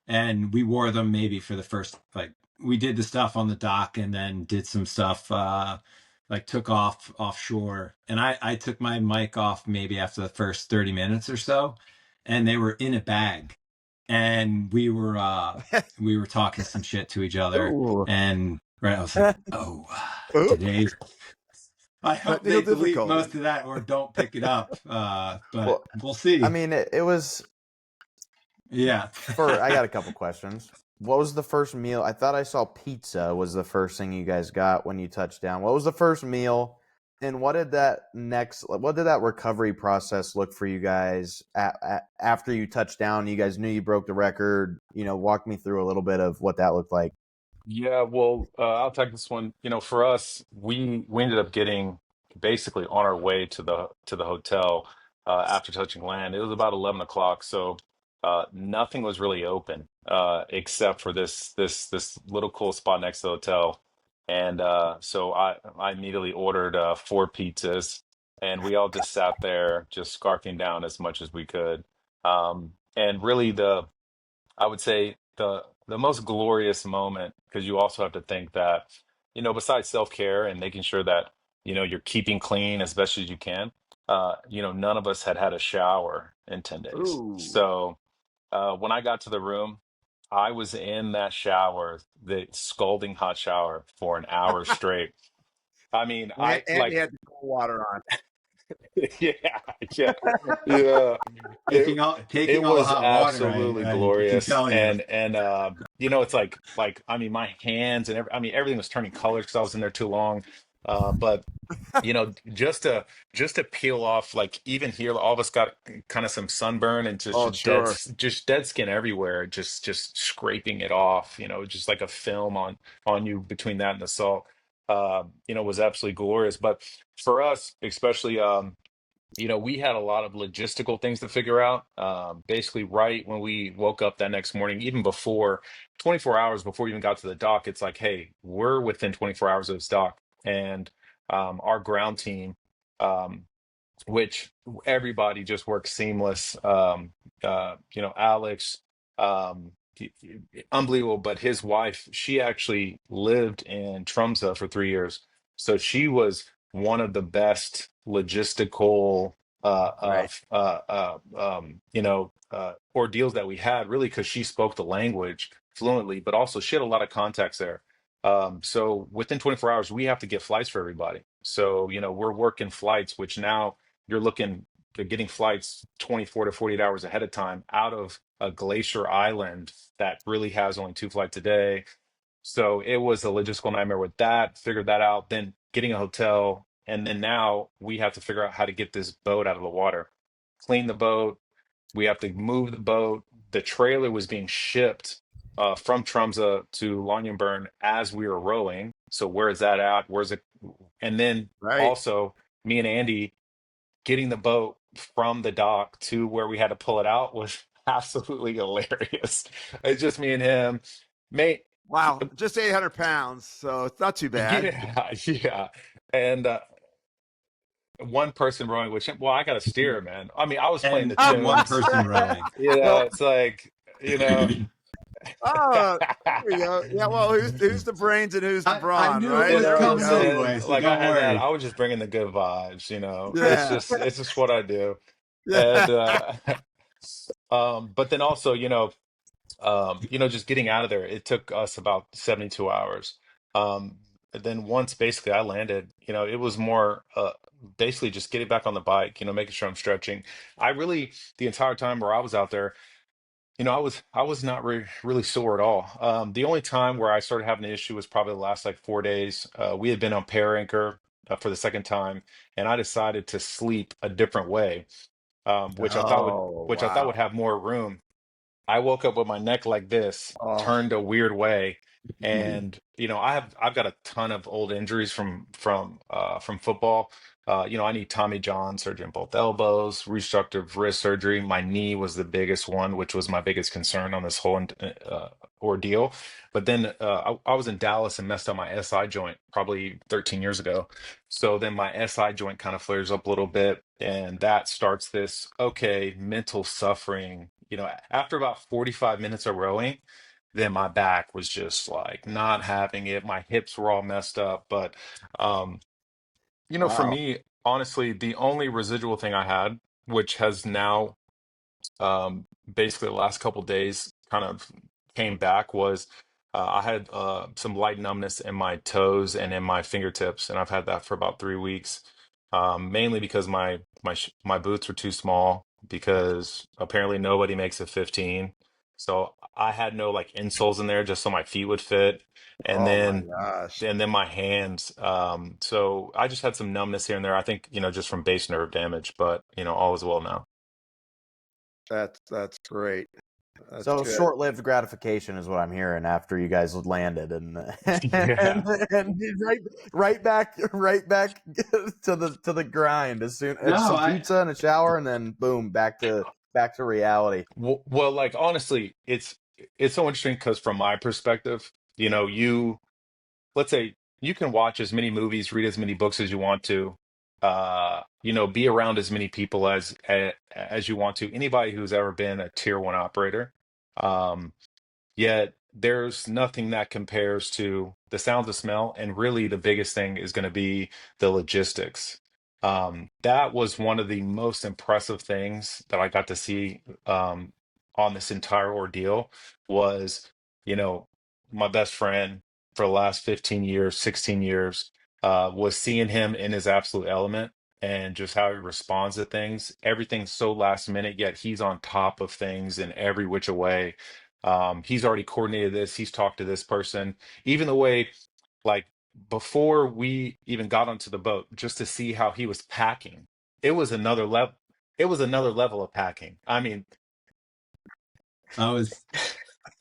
and we wore them maybe for the first like we did the stuff on the dock and then did some stuff like took off offshore, and I took my mic off maybe after the first 30 minutes or so, and they were in a bag, and we were talking some shit to each other,
Ooh.
and right I was like, oh, today. I hope they delete most of that or don't pick it up, but
Well,
we'll see.
I mean, it was.
Yeah.
I got a couple questions. What was the first meal? I thought I saw pizza was the first thing you guys got when you touched down. What was the first meal? And what did that recovery process look for you guys after you touched down? You guys knew you broke the record. You know, walk me through a little bit of what that looked like.
Yeah, well, I'll take this one. You know, for us, we ended up getting basically on our way to the hotel after touching land. It was about 11 o'clock, so nothing was really open except for this little cool spot next to the hotel. And so I immediately ordered 4 pizzas, and we all just sat there, just scarfing down as much as we could. And really, I would say the most glorious moment, because you also have to think that, besides self-care and making sure that, you're keeping clean as best as you can, none of us had a shower in 10 days.
Ooh.
So when I got to the room, I was in that shower, the scalding hot shower, for an hour straight. I mean,
And you had the cold water on.
yeah, yeah, yeah. It
Taking
it
all the
was
hot water,
absolutely
I can
glorious,
tell you.
and it's like I mean, my hands and everything was turning colors because I was in there too long. But just to peel off, like, even here, all of us got kind of some sunburn and
Oh, sure.
just dead skin everywhere, just scraping it off, just like a film on you between that and the salt. Was absolutely glorious. But for us, especially, we had a lot of logistical things to figure out. Basically, right when we woke up that next morning, even before 24 hours before we even got to the dock, it's like, hey, we're within 24 hours of this dock. And our ground team, um, which everybody just works seamless. Alex, unbelievable. But his wife, she actually lived in Tromsø for 3 years, so she was one of the best logistical
Right.
ordeals that we had, really, because she spoke the language fluently, but also she had a lot of contacts there. So within 24 hours, we have to get flights for everybody. So, we're working flights, which now you're looking to getting flights 24 to 48 hours ahead of time out of a glacier island that really has only two flights a day. So it was a logistical nightmare with that, figured that out, then getting a hotel. And then now we have to figure out how to get this boat out of the water, clean the boat. We have to move the boat. The trailer was being shipped from Tromsø to Longyearbyen as we were rowing. So where is that at? Where's it? And then
Right.
also, me and Andy getting the boat from the dock to where we had to pull it out was absolutely hilarious. It's just me and him, mate.
Wow. Just 800 pounds. So it's not too bad.
Yeah, yeah. And one person rowing, which, well, I got to steer, man. I mean, I was playing the
And one
tunes.
person rowing.
It's like, you know.
Oh, there we go. Yeah, well, who's the brains and who's the
I
brawn,
knew
right?
it was
There we
coming
go.
anyway, so
Like,
don't
I had that.
worry.
I was just bringing the good vibes.
Yeah.
It's just what I do. And
Yeah.
but then also, just getting out of there, it took us about 72 hours. Then once basically I landed, it was more basically just getting back on the bike, making sure I'm stretching. The entire time where I was out there, I was not really sore at all. The only time where I started having an issue was probably the last like 4 days. We had been on pair anchor for the second time, and I decided to sleep a different way, which I thought would
Oh,
which I thought would
wow.
have more room. I woke up with my neck like this,
Oh,
turned a weird way, and I've got a ton of old injuries from football. I need Tommy John surgery in both elbows, reconstructive wrist surgery. My knee was the biggest one, which was my biggest concern on this whole ordeal. But then I was in Dallas and messed up my SI joint probably 13 years ago. So then my SI joint kind of flares up a little bit, and that starts this, okay, mental suffering. After about 45 minutes of rowing, then my back was just like not having it. My hips were all messed up. But, um, for
wow.
me, honestly, the only residual thing I had, which has now basically the last couple days kind of came back, was I had some light numbness in my toes and in my fingertips, and I've had that for about 3 weeks, mainly because my boots were too small because apparently nobody makes a 15. So I had no like insoles in there just so my feet would fit, and
Oh my
then
gosh.
my hands. So I just had some numbness here and there. I think just from base nerve damage, but all is well now.
That's great. That's
So
good.
short-lived gratification is what I'm hearing after you guys landed, and
Yeah.
and right back to the grind as soon as
No,
some
I
pizza and a shower, and then boom, back to reality.
Well, like, honestly, it's so interesting because from my perspective, let's say you can watch as many movies, read as many books as you want to, be around as many people as you want to. Anybody who's ever been a tier one operator, um, yet there's nothing that compares to the sound of smell. And really, the biggest thing is going to be the logistics. That was one of the most impressive things that I got to see on this entire ordeal was, you know, my best friend for the last 15 years, 16 years, was seeing him in his absolute element and just how he responds to things. Everything's so last minute, yet he's on top of things in every which way. He's already coordinated this, he's talked to this person, even the way, like, before we even got onto the boat, just to see how he was packing, it was another level. It was another level of packing. I mean,
I was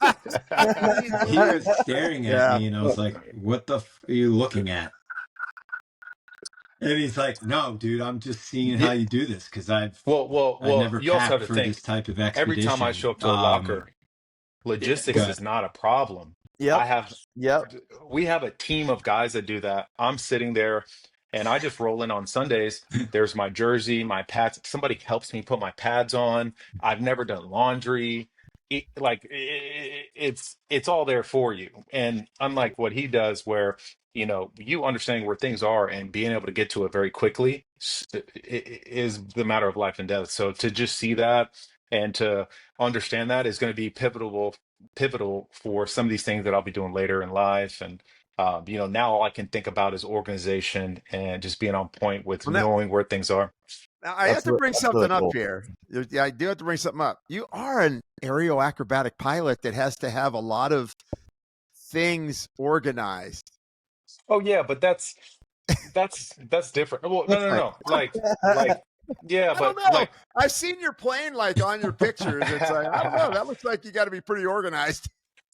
he
Amazing.
was staring at
Yeah.
me, and I was like, "What the are you looking at?" And he's like, "No, dude, I'm just seeing how
yeah,
you do this because I
well,
never
you also have
packed
to
for this
think
type of
every time I show
expedition."
up to a locker, logistics
Good.
is not a problem.
Yep.
I have,
Yep.
we have a team of guys that do that. I'm sitting there and I just roll in on Sundays. There's my jersey, my pads. Somebody helps me put my pads on. I've never done laundry. It's all there for you. And unlike what he does, where you understanding where things are and being able to get to it very quickly is the matter of life and death. So to just see that and to understand that is going to be pivotal for some of these things that I'll be doing later in life. And now all I can think about is organization and just being on point with
Well, now,
knowing where things are.
now I have to bring
That's really
something up
cool.
here. Yeah, I do have to bring something up. You are an aerial acrobatic pilot that has to have a lot of things organized.
Oh yeah, but that's different. Well, no. Like yeah,
I don't
but
know.
like
I've seen your plane like on your pictures. It's like, I don't know. That looks like you got to be pretty organized.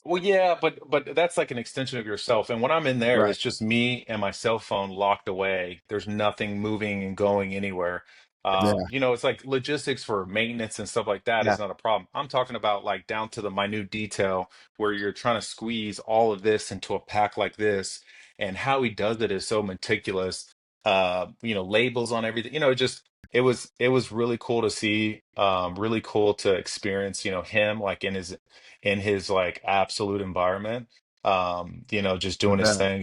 well, yeah, but that's like an extension of yourself. And when I'm in there,
Right.
it's just me and my cell phone locked away. There's nothing moving and going anywhere.
Yeah.
It's like logistics for maintenance and stuff like that
Yeah.
is not a problem. I'm talking about like down to the minute detail where you're trying to squeeze all of this into a pack like this, and how he does it is so meticulous. Labels on everything. It was really cool to see, really cool to experience, him like in his like absolute environment, just doing his
Yeah.
thing.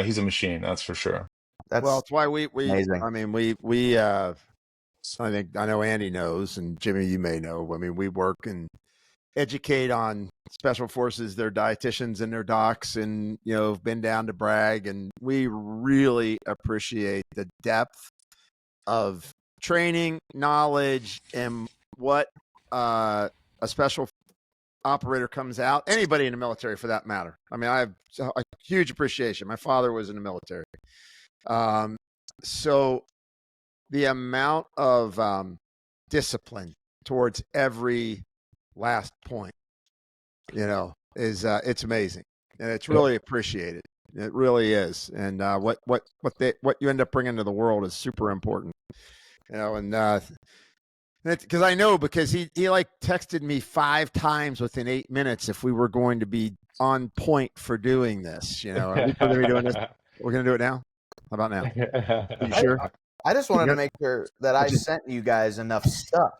He's a machine, that's for sure.
That's
Well, it's why we
amazing.
I mean, I think I know Andy knows, and Jimmy, you may know. I mean, we work and educate on special forces, their dietitians and their docs, and been down to Bragg, and we really appreciate the depth of training, knowledge, and what a special operator comes out. Anybody in the military, for that matter. I mean, I have a huge appreciation. My father was in the military, so the amount of discipline towards every last point, is it's amazing, and it's really appreciated. It really is. And what you end up bringing to the world is super important. And because I know, because he like texted me 5 times within 8 minutes if we were going to be on point for doing this. Are we going to be doing this? We're going to do it now. How about now? Are you sure?
I just wanted to make sure that I sent you guys enough stuff.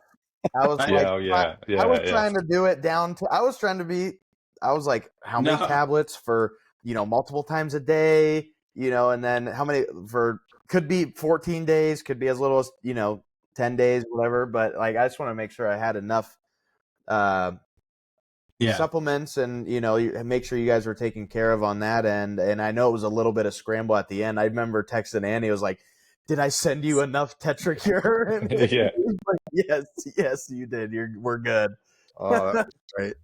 I was trying to do it down to. I was like, how many tablets for multiple times a day, and then how many could be 14 days, could be as little as 10 days, whatever. But like, I just want to make sure I had enough supplements, and make sure you guys were taken care of on that end. And I know it was a little bit of scramble at the end. I remember texting Andy. I was like, did I send you enough Tetracure? And
Yeah.
Like, yes, you did. We're good.
Oh, that's great.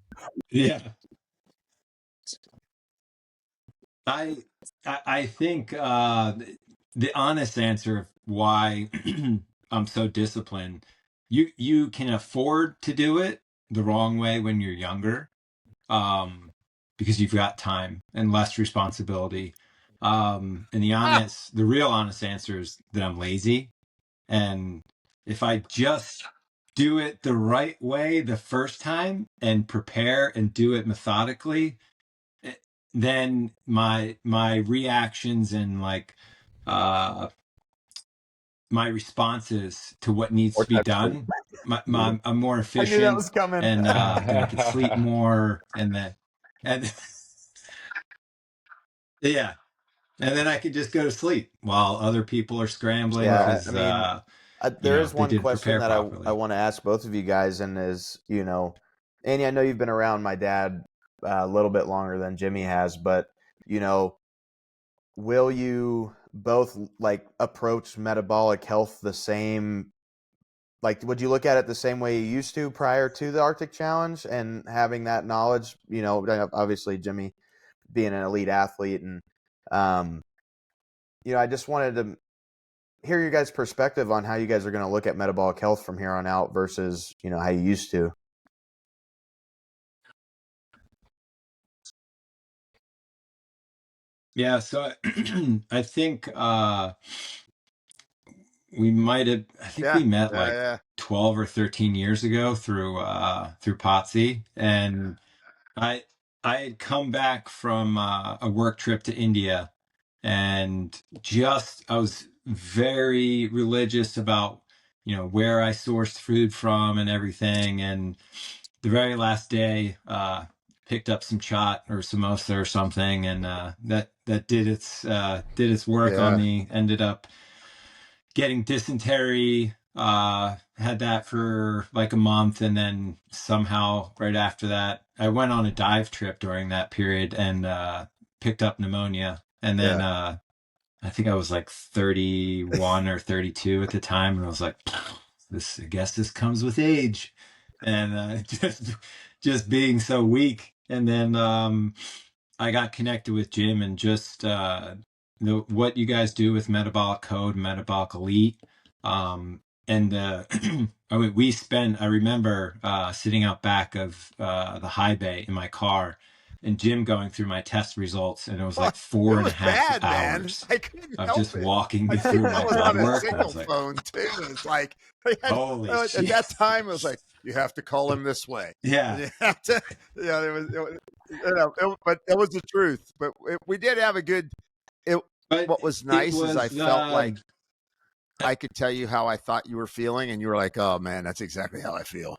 Yeah. I think the honest answer of why I'm so disciplined, you can afford to do it the wrong way when you're younger, because you've got time and less responsibility. And the real honest answer is that I'm lazy. And if I just do it the right way the first time and prepare and do it methodically, then my reactions and like my responses to what needs to be done I'm more
I
efficient.
knew that was coming.
And I could sleep more, and yeah, and then I could just go to sleep while other people are scrambling because
there is
they
one
didn't
question
prepare
that
properly.
I want to ask both of you guys, and is, Annie, I know you've been around my dad a little bit longer than Jimmy has, but will you both approach metabolic health the same? Like, would you look at it the same way you used to prior to the Arctic Challenge and having that knowledge? Obviously Jimmy being an elite athlete, and I just wanted to hear your guys' perspective on how you guys are going to look at metabolic health from here on out versus how you used to.
Yeah, so I think we might have. I think we met 12 or 13 years ago through Potsy, and I had come back from a work trip to India, and I was very religious about where I sourced food from and everything, and the very last day picked up some chaat or samosa or something, and that did its work on me. Ended up getting dysentery, had that for like a month, and then somehow right after that I went on a dive trip during that period and picked up pneumonia, and then I think I was like 31 or 32 at the time, and I was like, I guess this comes with age, and just being so weak. And then I got connected with Jim, and just what you guys do with Metabolic Code, Metabolic Elite, and I remember sitting out back of the high bay in my car, and Jim going through my test results, and it was like 4.5 hours of just walking me through my blood work.
I was like, phone too. It's like,
holy shit.
At that time, it was like, you have to call him this way.
Yeah.
You have to, but it was the truth. But we did have a good. What was nice is I felt like I could tell you how I thought you were feeling, and you were like, "Oh man, that's exactly how I feel."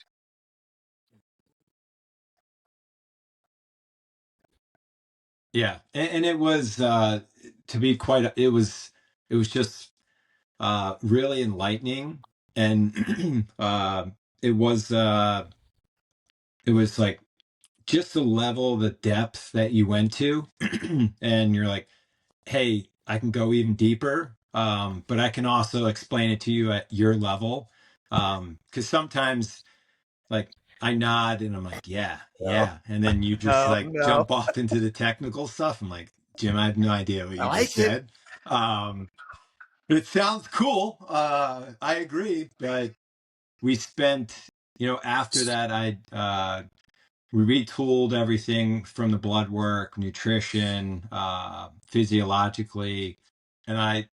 Yeah, and it was it was just really enlightening, and it was like just the level, the depth that you went to, and you're like, hey, I can go even deeper, but I can also explain it to you at your level, because sometimes like I nod and I'm like, yeah, and then you just jump off into the technical stuff. I'm like, Jim, I have no idea what you just said. It sounds cool. I agree, but we spent, after that, we retooled everything from the blood work, nutrition, physiologically, and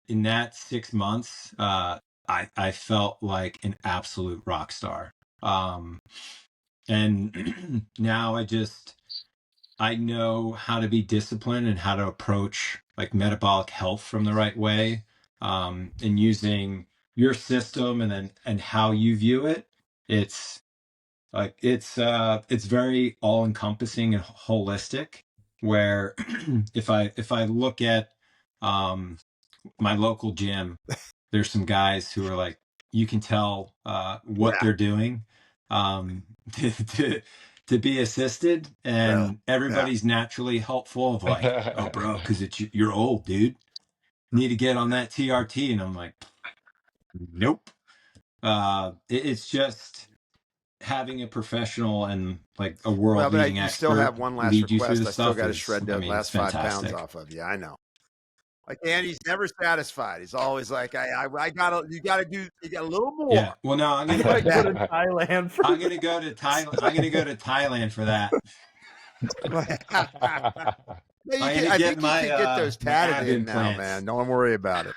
in that 6 months, I felt like an absolute rock star. And now I know how to be disciplined and how to approach like metabolic health from the right way, and using your system and how you view it. It's like it's very all encompassing and holistic, where if I look at my local gym, there's some guys who are like, you can tell what they're doing to be assisted, and everybody's naturally helpful of like, oh bro, because you're old, dude, need to get on that TRT, and I'm like, nope. It's just having a professional and like a world leading expert.
You still have one last request. I still got to shred the last 5 pounds off of you. I know. Like Andy's never satisfied. He's always like, you got a little more.
Yeah. Well, no, I'm gonna go
to Thailand.
I'm gonna go to Thailand. I'm gonna go to Thailand for that.
I think you can get those tatted in now, man. Don't worry about it.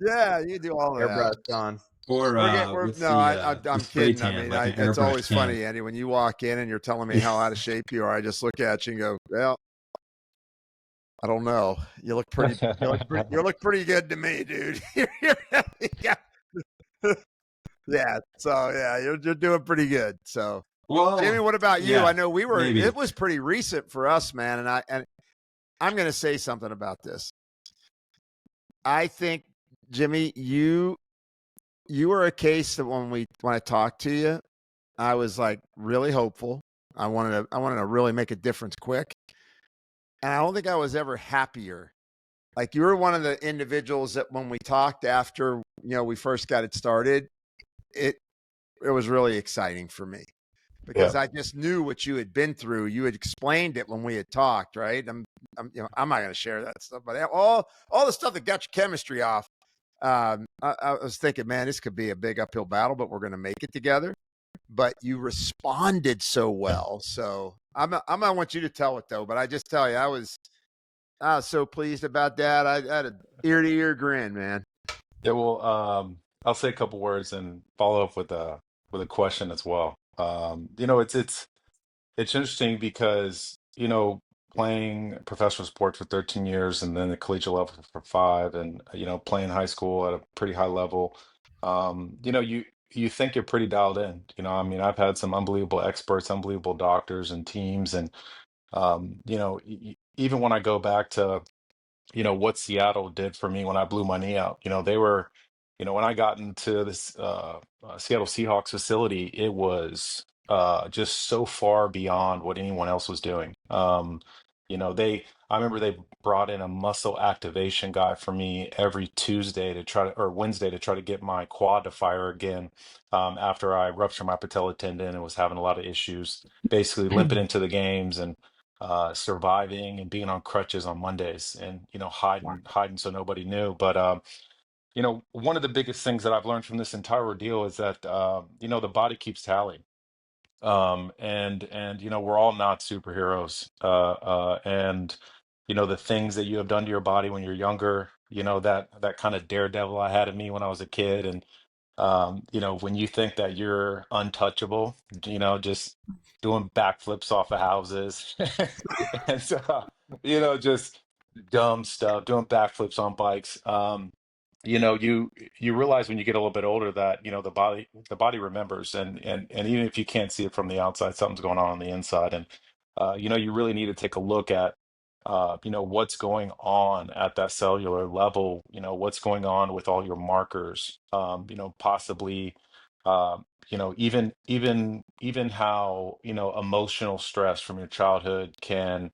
Yeah, you do all that.
Airbrush on.
Or
I'm kidding. I mean,
like
it's always funny, Andy, when you walk in and you're telling me how out of shape you are. I just look at you and go, well, I don't know. You look pretty. You look pretty good to me, dude. Yeah. So yeah, you're doing pretty good. So
Well,
Jamie, what about you?
yeah,
I know
maybe.
it was pretty recent for us, man. And I'm going to say something about this. I think, Jimmy, you were a case that when I talked to you, I was like really hopeful. I wanted to really make a difference quick. And I don't think I was ever happier. Like, you were one of the individuals that when we talked after, we first got it started, it was really exciting for me because I just knew what you had been through. You had explained it when we had talked, right? I'm not going to share that stuff, but all the stuff that got your chemistry off. I was thinking, man, this could be a big uphill battle, but we're going to make it together. But you responded so well. So I'm gonna want you to tell it though. But I just tell you, I was so pleased about that. I had an ear to ear grin, man.
Yeah, well, I'll say a couple words and follow up with a question as well. It's interesting because playing professional sports for 13 years and then the collegiate level for 5, and playing high school at a pretty high level. You think you're pretty dialed in. I mean, I've had some unbelievable experts, unbelievable doctors and teams, and even when I go back to what Seattle did for me when I blew my knee out. They were, when I got into this Seattle Seahawks facility, it was just so far beyond what anyone else was doing. I remember they brought in a muscle activation guy for me every Tuesday or Wednesday to try to get my quad to fire again, after I ruptured my patella tendon and was having a lot of issues, basically limping into the games and surviving and being on crutches on Mondays and hiding so nobody knew. But one of the biggest things that I've learned from this entire ordeal is that the body keeps tally. And we're all not superheroes. And the things that you have done to your body when you're younger, that kind of daredevil I had in me when I was a kid. And when you think that you're untouchable, just doing backflips off of houses and so, just dumb stuff, doing backflips on bikes. You realize when you get a little bit older that, the body remembers, and even if you can't see it from the outside, something's going on the inside. And, you really need to take a look at, what's going on at that cellular level, what's going on with all your markers, possibly, even how, emotional stress from your childhood can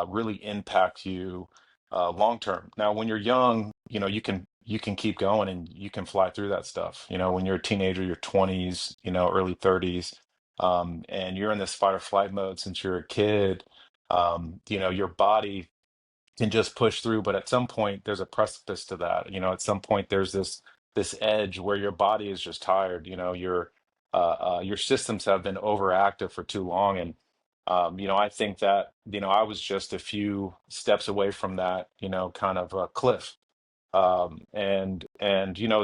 really impact you long term. Now, when you're young, you can keep going and you can fly through that stuff. When you're a teenager, your 20s, early 30s, and you're in this fight or flight mode since you're a kid, your body can just push through. But at some point, there's a precipice to that. At some point, there's this edge where your body is just tired. Your systems have been overactive for too long, and I think that I was just a few steps away from that, kind of a cliff. And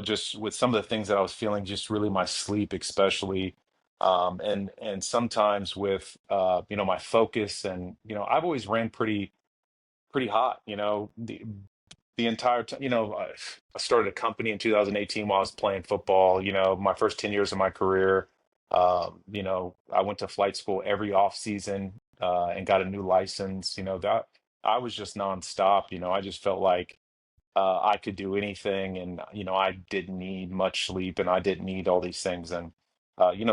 just with some of the things that I was feeling, just really my sleep, especially, and sometimes with my focus, and I've always ran pretty hot. The entire time. I started a company in 2018 while I was playing football. My first 10 years of my career. I went to flight school every off season, and got a new license. That I was just nonstop. I just felt like I could do anything, and I didn't need much sleep, and I didn't need all these things. And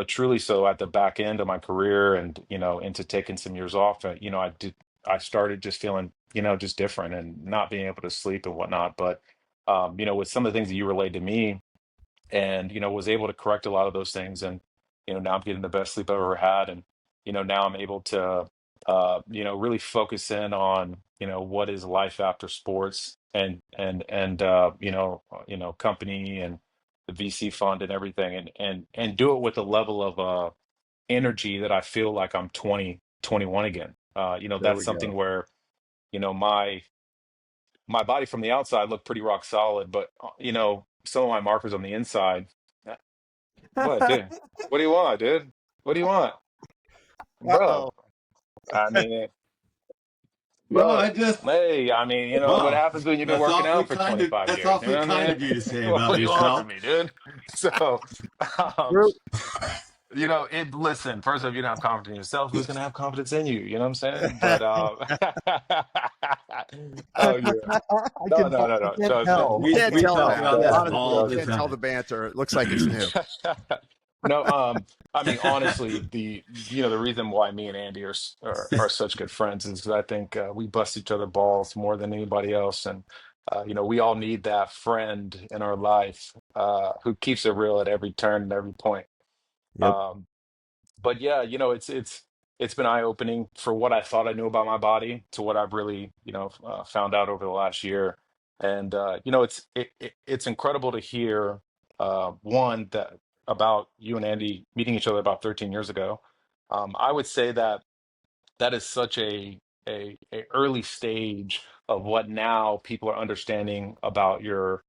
truly, so at the back end of my career, and into taking some years off, I started just feeling just different and not being able to sleep and whatnot. But with some of the things that you relayed to me, and was able to correct a lot of those things, and now I'm getting the best sleep I've ever had. And now I'm able to really focus in on what is life after sports, and company and the VC fund and everything, and do it with a level of energy that I feel like I'm 21 again.
There
That's
we
something
go.
where my body from the outside looked pretty rock solid, but some of my markers on the inside. What, dude? What do you want, dude? What do you want, bro?
Uh-oh.
I mean,
Well,
Well,
I just
hey, I mean, what
well,
happens when you've been working out for 25
that's
years? You
awfully
know what I
kind
mean?
of you to say
What
about
do you want
yourself.
from me, dude? So, um,
True.
listen, first off, you don't have confidence in yourself. Who's going to have confidence in you? You know what I'm saying? But, oh, yeah. No, no, no,
I
no.
can't
Trust me.
tell. I
Can't
We
can't
tell,
talk
tell.
man.
about
Yeah.
this
Honestly,
all
you
the
can't tell the
time.
banter. It looks like it's new.
No, I mean, honestly, the reason why me and Andy are such good friends is because I think we bust each other balls more than anybody else, and we all need that friend in our life who keeps it real at every turn and every point.
Yep.
Um, but yeah, it's been eye opening for what I thought I knew about my body to what I've really found out over the last year, and it's incredible to hear one that about you and Andy meeting each other about 13 years ago. I would say that is such a early stage of what now people are understanding about your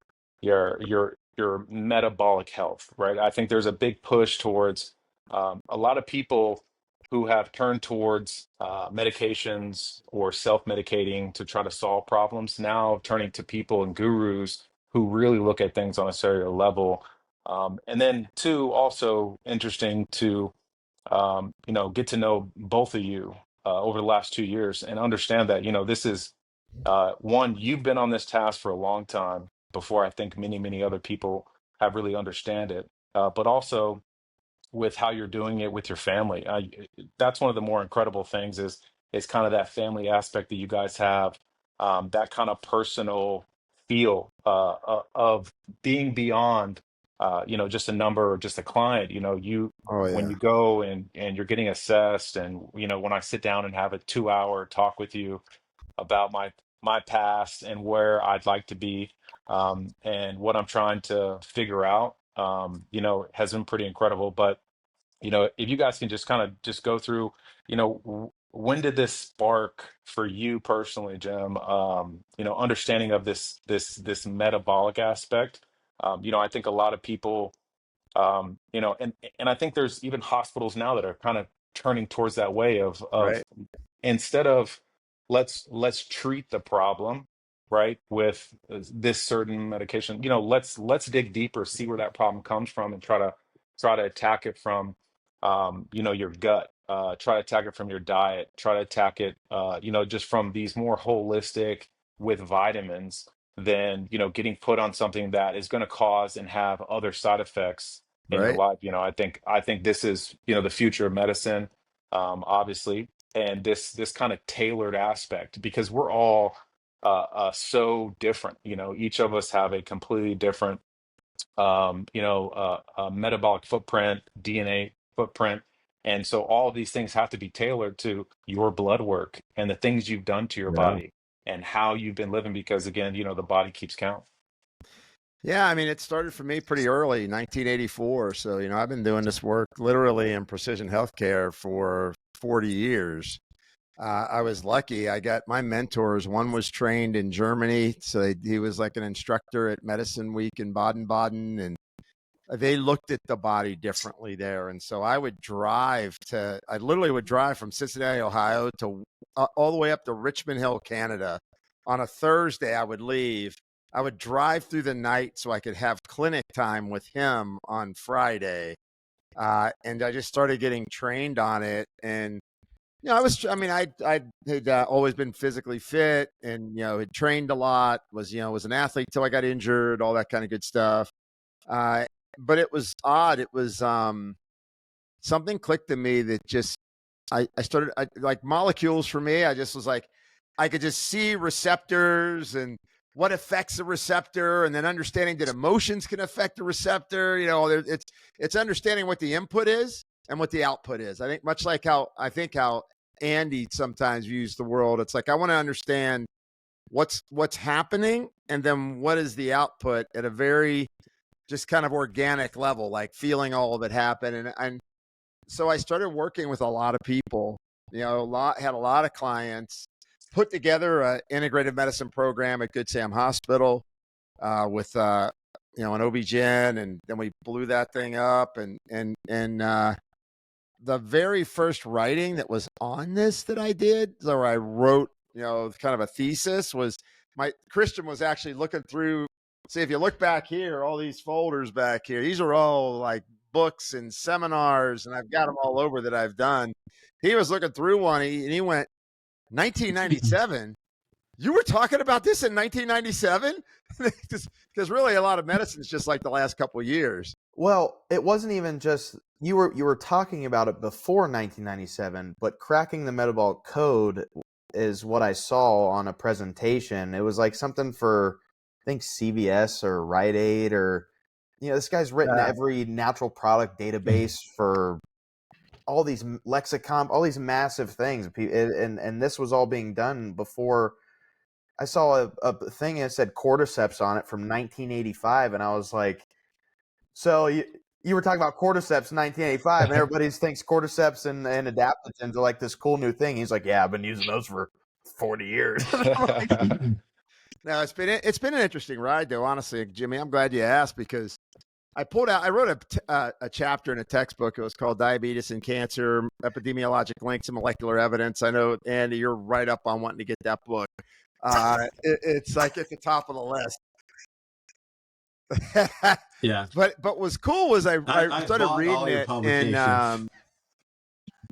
metabolic health, right? I think there's a big push towards a lot of people who have turned towards medications or self-medicating to try to solve problems, now turning to people and gurus who really look at things on a cellular level. And then two, also interesting to get to know both of you over the last 2 years and understand that, this is one, you've been on this task for a long time before I think many, many other people have really understand it. But also with how you're doing it with your family. That's one of the more incredible things is kind of that family aspect that you guys have, that kind of personal feel of being beyond, just a number or just a client.
Oh
When
yeah,
you go and you're getting assessed, and when I sit down and have a 2 hour talk with you about my past and where I'd like to be, and what I'm trying to figure out, has been pretty incredible. But if you guys can just kind of just go through, when did this spark for you personally, Jim? Understanding of this metabolic aspect. I think a lot of people, and I think there's even hospitals now that are kind of turning towards that way of
right,
instead of let's treat the problem, right, with this certain medication. Let's dig deeper, see where that problem comes from, and try to attack it from your gut, try to attack it from your diet, try to attack it just from these more holistic with vitamins than getting put on something that is going to cause and have other side effects in your
right.
life. I think this is the future of medicine, obviously, and this kind of tailored aspect, because we're all so different. Each of us have a completely different metabolic footprint, DNA footprint. And so all of these things have to be tailored to your blood work and the things you've done to your
Yeah.
body and how you've been living, because again, the body keeps count.
Yeah, I mean, it started for me pretty early, 1984. So, I've been doing this work literally in precision healthcare for 40 years. I was lucky. I got my mentors. One was trained in Germany. So he was like an instructor at Medicine Week in Baden-Baden. And they looked at the body differently there. And so I literally would drive from Cincinnati, Ohio to all the way up to Richmond Hill, Canada. On a Thursday, I would leave. I would drive through the night so I could have clinic time with him on Friday. And I just started getting trained on it. And, I had always been physically fit and, had trained a lot, was an athlete till I got injured, all that kind of good stuff. But it was odd. It was something clicked to me that just I started like molecules for me. I just was like, I could just see receptors and what affects a receptor, and then understanding that emotions can affect a receptor. It's understanding what the input is and what the output is. I think much like how Andy sometimes views the world. It's like I want to understand what's happening, and then what is the output at a very just kind of organic level, like feeling all of it happen. And so I started working with a lot of people, had a lot of clients, put together an integrative medicine program at Good Sam Hospital with, an OB-GYN, and then we blew that thing up. And the very first writing that was on this that I did, so I wrote kind of a thesis was Christian was actually looking through. See, if you look back here, all these folders back here, these are all like books and seminars, and I've got them all over that I've done. He was looking through one, and he went, 1997. You were talking about this in 1997? Because really a lot of medicine is just like the last couple of years.
Well, it wasn't even just you were talking about it before 1997, but cracking the metabolic code is what I saw on a presentation. It was like something for, I think, CVS or Rite Aid, or this guy's written every natural product database for all these lexicon, all these massive things, and this was all being done before. I saw a thing that said cordyceps on it from 1985, and I was like, so you were talking about cordyceps in 1985, and everybody thinks cordyceps and adaptogens are like this cool new thing. He's like, yeah, I've been using those for 40 years.
No, it's been an interesting ride, though, honestly, Jimmy. I'm glad you asked, because I wrote a chapter in a textbook. It was called Diabetes and Cancer, Epidemiologic Links and Molecular Evidence. I know, Andy, you're right up on wanting to get that book. It's like at the top of the list.
Yeah.
But what's cool was I started reading it, and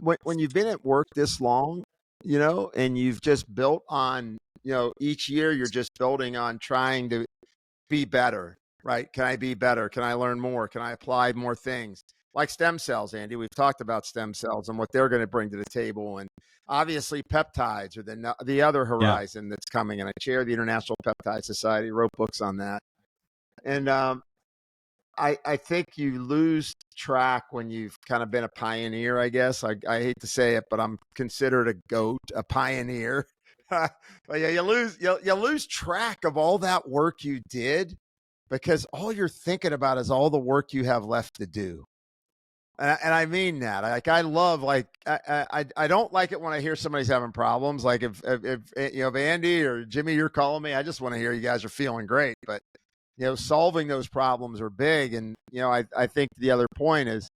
when you've been at work this long, and you've just built on, each year you're just building on trying to be better, right? Can I be better? Can I learn more? Can I apply more things? Like stem cells, Andy. We've talked about stem cells and what they're going to bring to the table. And obviously peptides are the other horizon that's coming. And I chair the International Peptide Society, wrote books on that. And I think you lose track when you've kind of been a pioneer, I guess. I hate to say it, but I'm considered a goat, a pioneer. But yeah, you lose track of all that work you did, because all you're thinking about is all the work you have left to do. And I mean that. I love, I don't like it when I hear somebody's having problems. Like if Andy or Jimmy, you're calling me, I just want to hear you guys are feeling great. But solving those problems are big. And I think the other point is,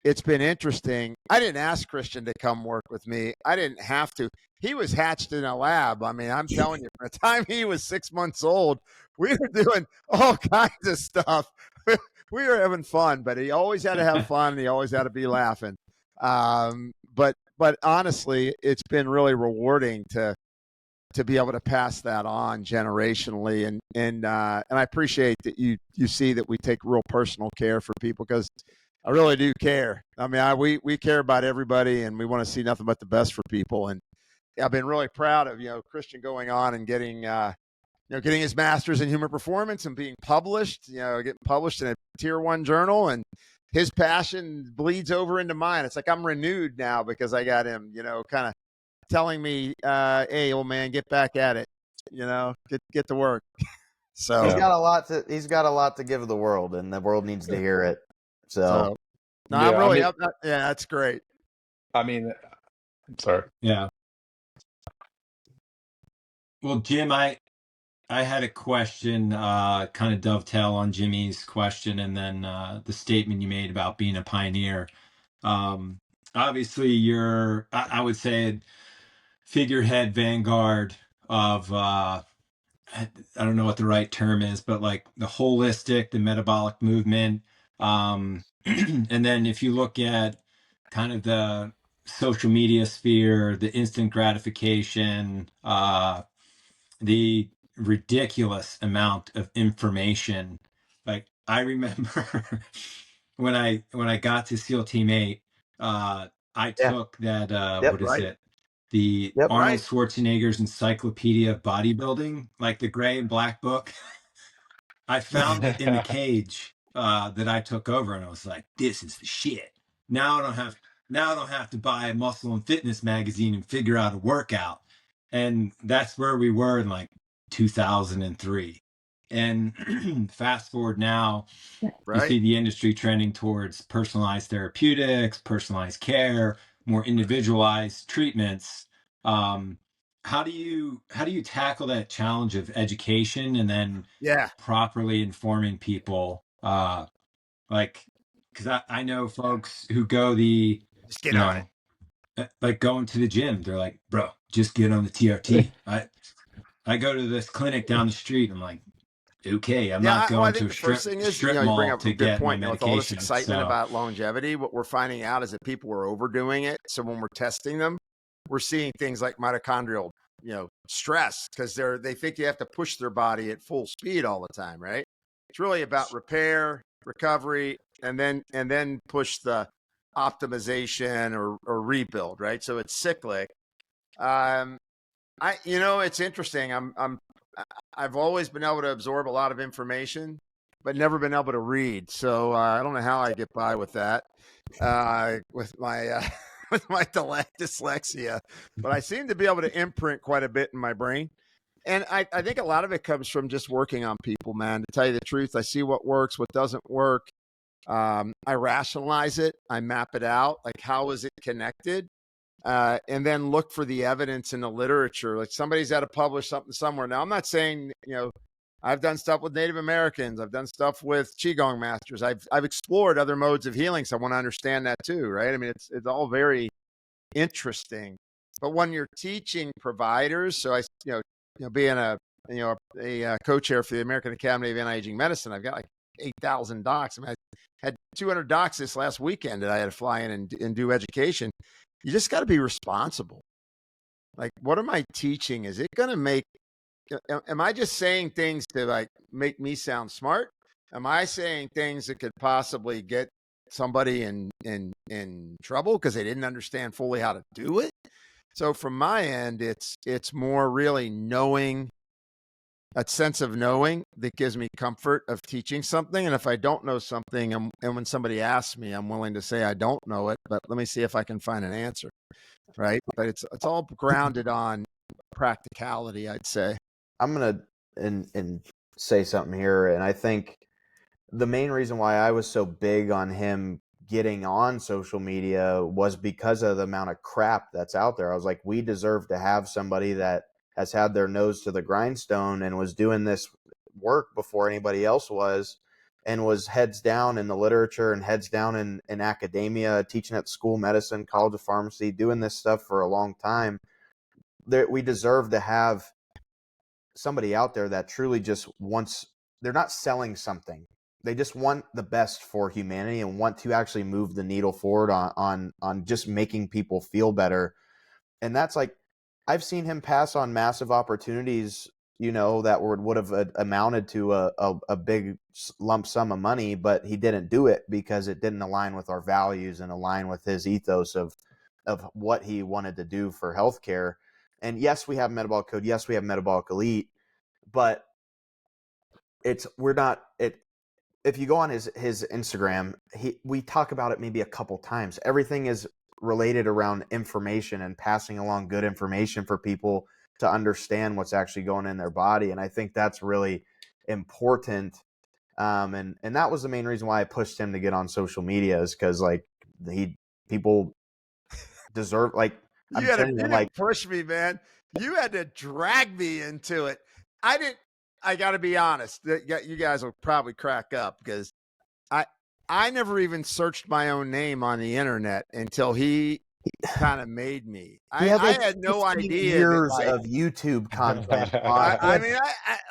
it's been interesting. I didn't ask Christian to come work with me. I didn't have to. He was hatched in a lab. I mean, I'm telling you, from the time he was 6 months old, we were doing all kinds of stuff. We were having fun, but he always had to have fun, and he always had to be laughing. But honestly, it's been really rewarding to be able to pass that on generationally, and I appreciate that you see that we take real personal care for people, because I really do care. I mean, we care about everybody, and we want to see nothing but the best for people. And I've been really proud of Christian going on and getting his master's in human performance and being published, getting published in a tier 1 journal, and his passion bleeds over into mine. It's like I'm renewed now because I got him, kind of telling me, hey, old man, get back at it, get to work. So
he's got a lot to give the world, and the world needs to hear it. So
no, yeah, I'm really yeah, that's great.
I mean, sorry.
Yeah. Well, Jim, I had a question, kind of dovetail on Jimmy's question, and then the statement you made about being a pioneer. Obviously, you're, I would say, figurehead, vanguard of, I don't know what the right term is, but like the metabolic movement. And then if you look at kind of the social media sphere, the instant gratification, the ridiculous amount of information. Like I remember when I got to SEAL Team 8, I took that the Arnold Schwarzenegger's Encyclopedia of Bodybuilding, like the gray and black book. I found it in the cage that I took over, and I was like, this is the shit. Now I don't have to buy a Muscle and Fitness magazine and figure out a workout. And that's where we were in like 2003. And fast forward now, you see the industry trending towards personalized therapeutics, personalized care, more individualized treatments. How do you tackle that challenge of education and then properly informing people? Because I know folks who go like going to the gym, they're like, bro, just get on the TRT. I go to this clinic down the street. I'm like, okay, I'm not
I
going to
think
a
the first thing is,
strip
you bring
mall
up
to
a good
get my
point. With all this
medication.
excitement
So
about longevity, what we're finding out is that people are overdoing it. So when we're testing them, we're seeing things like mitochondrial, stress, because they think you have to push their body at full speed all the time, right? It's really about repair, recovery, and then push the optimization or rebuild, right? So it's cyclic. It's interesting. I've always been able to absorb a lot of information, but never been able to read. So I don't know how I get by with that, with my with my dyslexia. But I seem to be able to imprint quite a bit in my brain. And I think a lot of it comes from just working on people, man. To tell you the truth, I see what works, what doesn't work. I rationalize it. I map it out. Like, how is it connected? And then look for the evidence in the literature. Like, somebody's got to publish something somewhere. Now, I'm not saying, I've done stuff with Native Americans. I've done stuff with Qigong masters. I've explored other modes of healing. So I want to understand that too, right? I mean, it's all very interesting. But when you're teaching providers, so being a co-chair for the American Academy of Anti-Aging Medicine, I've got like 8,000 docs. I mean, I had 200 docs this last weekend that I had to fly in and do education. You just got to be responsible. Like, what am I teaching? Is it going to am I just saying things to like make me sound smart? Am I saying things that could possibly get somebody in trouble because they didn't understand fully how to do it? So from my end, it's more really knowing, that sense of knowing that gives me comfort of teaching something. And if I don't know something, and when somebody asks me, I'm willing to say I don't know it, but let me see if I can find an answer. Right. But it's all grounded on practicality, I'd say.
I'm gonna and say something here, and I think the main reason why I was so big on him getting on social media was because of the amount of crap that's out there. I was like, we deserve to have somebody that has had their nose to the grindstone and was doing this work before anybody else was, and was heads down in the literature and heads down in academia, teaching at school medicine, college of pharmacy, doing this stuff for a long time. We deserve to have somebody out there that truly just wants, they're not selling something. They just want the best for humanity and want to actually move the needle forward on just making people feel better. And that's like, I've seen him pass on massive opportunities, that would have amounted to a big lump sum of money, but he didn't do it because it didn't align with our values and align with his ethos of what he wanted to do for healthcare. And yes, we have Metabolic Code. Yes, we have Metabolic Elite, but if you go on his Instagram, we talk about it maybe a couple times. Everything is related around information and passing along good information for people to understand what's actually going in their body. And I think that's really important. And that was the main reason why I pushed him to get on social media, is because like people deserve, like,
You didn't push me, man. You had to drag me into it. I got to be honest. You guys will probably crack up because I never even searched my own name on the internet until he kind of made me. I had no idea.
Years of YouTube content.
I mean,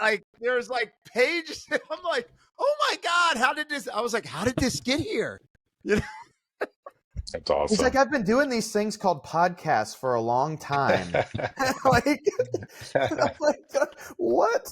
like, there's like pages. I'm like, oh my God, how did this get here?
That's awesome.
He's like, I've been doing these things called podcasts for a long time. like, what?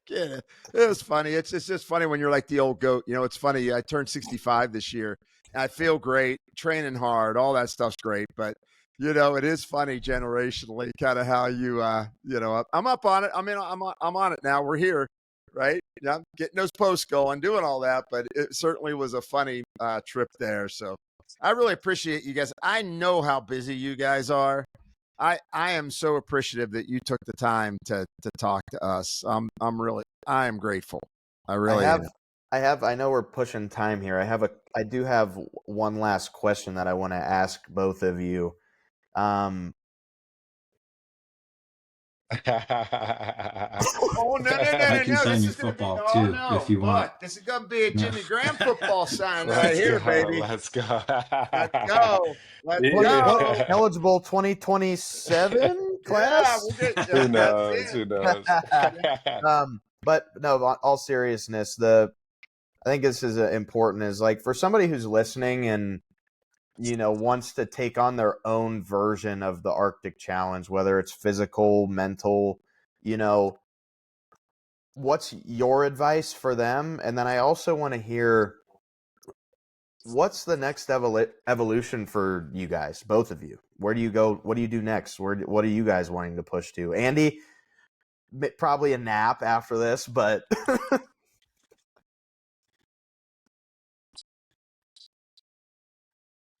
Yeah, it was funny. It's just funny when you're like the old goat. It's funny. I turned 65 this year. And I feel great, training hard, all that stuff's great. But it is funny generationally, kind of how you, I'm up on it. I mean, I'm on it now. We're here, right? Yeah, I'm getting those posts going, doing all that. But it certainly was a funny trip there. So I really appreciate you guys. I know how busy you guys are. I am so appreciative that you took the time to talk to us. I am grateful. I really am.
I know we're pushing time here. I do have one last question that I want to ask both of you.
Oh no no no
I
no
can
no!
sign
This
you
is gonna be
football
oh
too if
no!
you want.
Look, this is gonna be a
No.
Jimmy Graham football sign right
Let's
here,
go.
baby.
Let's go.
Let's go. Let's
What
go.
Yeah.
eligible 2027
Yeah,
class?
we'll get
Who
that's
knows?
it.
Who knows?
But no, on all seriousness, I think this is important. Is like for somebody who's listening and wants to take on their own version of the Arctic Challenge, whether it's physical, mental, you know, what's your advice for them? And then I also want to hear what's the next evolution for you guys, both of you. Where do you go? What do you do next? What are you guys wanting to push to? Andy, probably a nap after this, but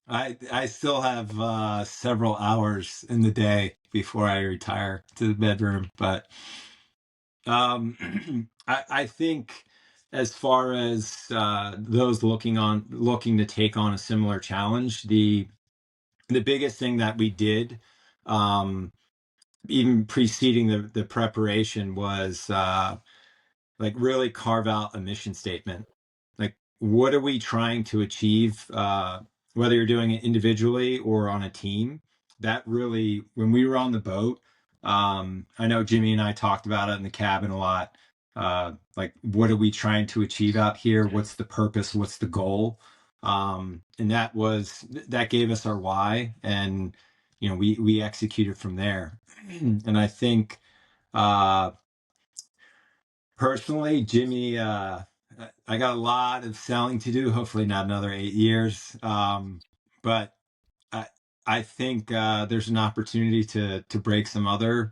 I still have several hours in the day before I retire to the bedroom, but I think as far as those looking to take on a similar challenge, the biggest thing that we did, um, even preceding the preparation, was like really carve out a mission statement. Like, what are we trying to achieve? Whether you're doing it individually or on a team, that really, when we were on the boat, I know Jimmy and I talked about it in the cabin a lot. Like, what are we trying to achieve out here? What's the purpose? What's the goal? And that gave us our why, and we executed from there. And I think, uh, personally, Jimmy, I got a lot of selling to do. Hopefully, not another 8 years. But I, I think there's an opportunity to break some other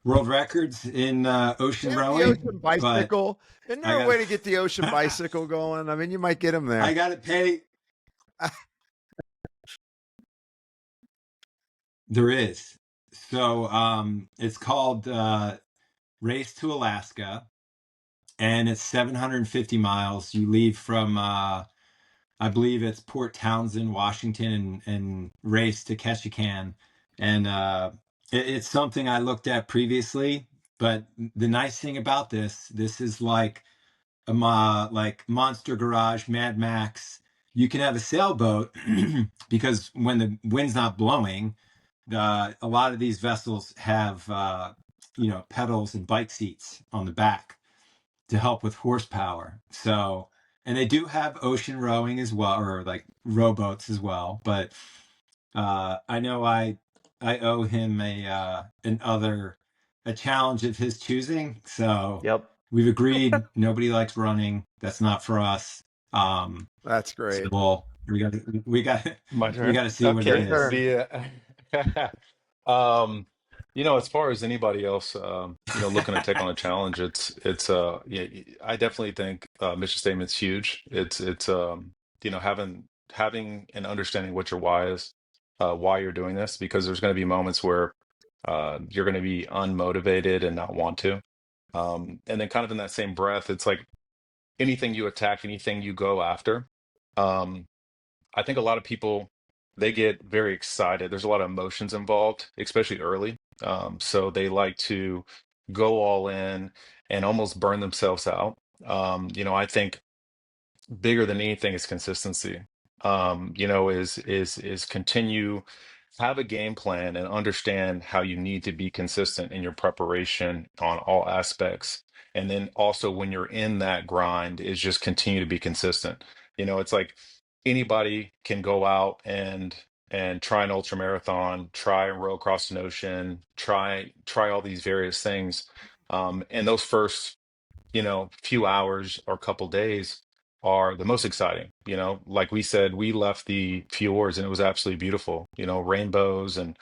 world records in ocean
Get him the
rowing.
ocean
But
bicycle. Isn't
I
there a
got
way to get the ocean bicycle going? I mean, you might get him there.
I got to pay. There is. So it's called Race to Alaska, and it's 750 miles. You leave from I believe it's Port Townsend, Washington, and race to Ketchikan. And it's something I looked at previously. But the nice thing about this is like like Monster Garage, Mad Max. You can have a sailboat because when the wind's not blowing, a lot of these vessels have pedals and bike seats on the back to help with horsepower. So, and they do have ocean rowing as well, or like rowboats as well. But I know I owe him a challenge of his choosing. So
yep.
we've agreed. Nobody likes running. That's not for us.
That's great.
So we got
My
we
turn.
got to see what it
Okay.
Your
is.
turn.
As far as anybody else, looking to take on a challenge, yeah, I definitely think mission statement's huge. It's having and understanding what your why is, why you're doing this, because there's going to be moments where you're going to be unmotivated and not want to. And then kind of in that same breath, it's like anything you attack, anything you go after. Um, I think a lot of people they get very excited. There's a lot of emotions involved, especially early. So they like to go all in and almost burn themselves out. I think bigger than anything is consistency. Is continue have a game plan and understand how you need to be consistent in your preparation on all aspects. And then also when you're in that grind is just continue to be consistent. It's like anybody can go out and try an ultra marathon, try and row across an ocean, try all these various things. And those first few hours or couple days are the most exciting. Like we said, we left the fjords and it was absolutely beautiful. Rainbows and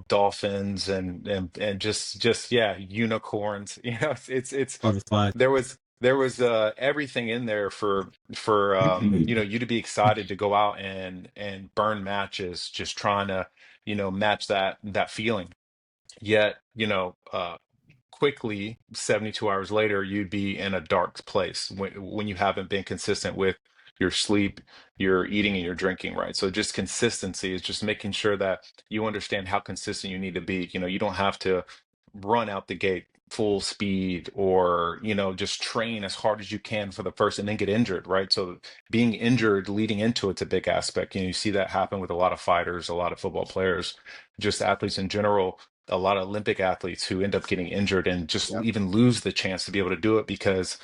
dolphins and just yeah, unicorns. It's
Butterfly.
there was everything in there for you to be excited to go out and burn matches, just trying to match that feeling. Yet quickly 72 hours later you'd be in a dark place when you haven't been consistent with your sleep, your eating, and your drinking right. So just consistency is just making sure that you understand how consistent you need to be. You don't have to run out the gate full speed, or just train as hard as you can for the first and then get injured, right? So being injured leading into it's a big aspect. You see that happen with a lot of fighters, a lot of football players, just athletes in general, a lot of Olympic athletes who end up getting injured and just
Yep.
even lose the chance to be able to do it because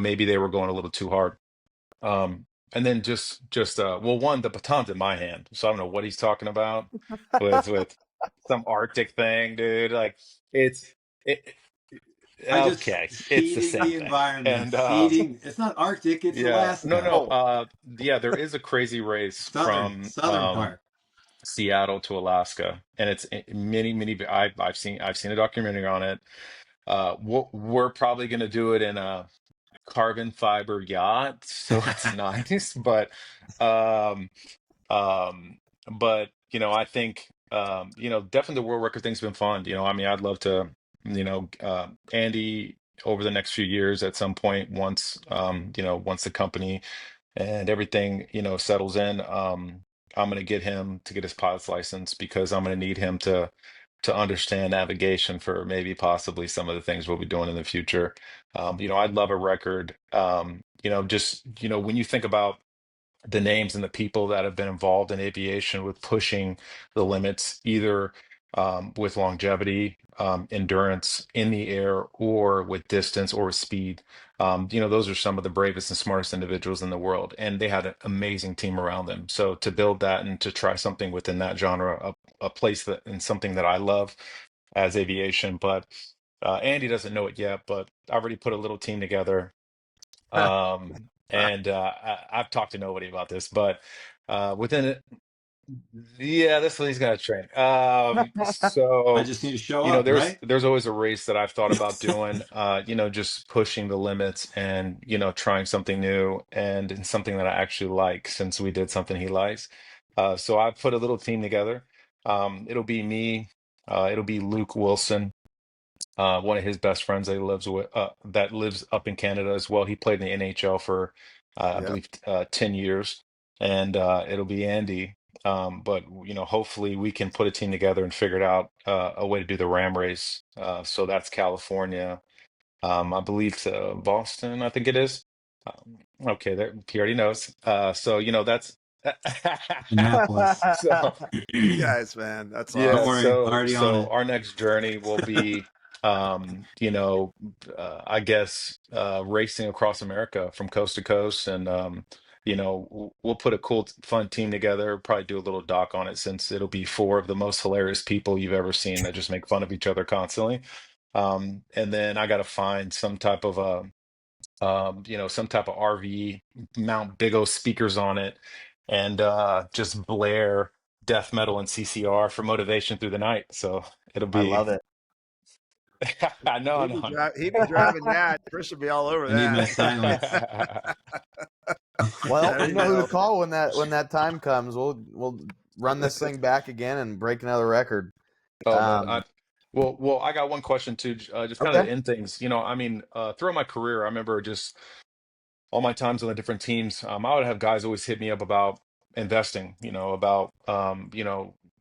maybe they were going a little too hard. And then well, one, the baton's in my hand, so I don't know what he's talking about with some Arctic thing, dude. Like it's it,
I just
okay, it's the
heating
same
the
thing.
environment,
And
feeding. It's not Arctic, it's
yeah, no,
Alaska,
no,
Oh,
yeah, there is a crazy race from
southern part.
Seattle to Alaska, and it's many. I've seen a documentary on it. We're probably going to do it in a carbon fiber yacht, so it's nice. Um, um, but I think definitely the world record thing's been fun. I mean, I'd love to, Andy over the next few years at some point once the company and everything settles in. I'm going to get him to get his pilot's license because I'm going to need him to understand navigation for maybe possibly some of the things we'll be doing in the future. I'd love a record. Just when you think about the names and the people that have been involved in aviation with pushing the limits, either with longevity, endurance in the air, or with distance or with speed. Those are some of the bravest and smartest individuals in the world, and they had an amazing team around them. So to build that and to try something within that genre, a place that and something that I love as aviation. But Andy doesn't know it yet, but I already put a little team together. And I've talked to nobody about this, but within it, yeah, this one he's got to train.
I
So
just need to show up,
there's
right?
there's always a race that I've thought about doing. Just pushing the limits and trying something new and something that I actually like, since we did something he likes. So I put a little team together. It'll be me. It'll be Luke Wilson, one of his best friends that lives up in Canada as well. He played in the NHL for I
yeah.
believe 10 years, and it'll be Andy. But hopefully we can put a team together and figure out a way to do the Ram race. So that's California. I believe to Boston, I think it is. Okay, there he already knows. So that's
Annapolis.
so
You guys, man, that's
Don't
yeah,
awesome.
worry,
so
already on
so
it.
our next journey will be, I guess, racing across America from coast to coast, and we'll put a cool, fun team together. Probably do a little doc on it, since it'll be four of the most hilarious people you've ever seen that just make fun of each other constantly. And then I got to find some type of RV, mount big old speakers on it, and just blare death metal and CCR for motivation through the night. So it'll
I
be,
love it.
I know, I know,
He'd be driving that. Chris would be all over
I need my
that.
silence.
Well,
There
you
you
know who to
go.
call when that time comes. We'll run this thing back again and break another record.
Oh man,
Um,
well, I got one question too, just kind of
okay.
to end things. I mean, throughout my career, I remember just all my times on the different teams, I would have guys always hit me up about investing, about,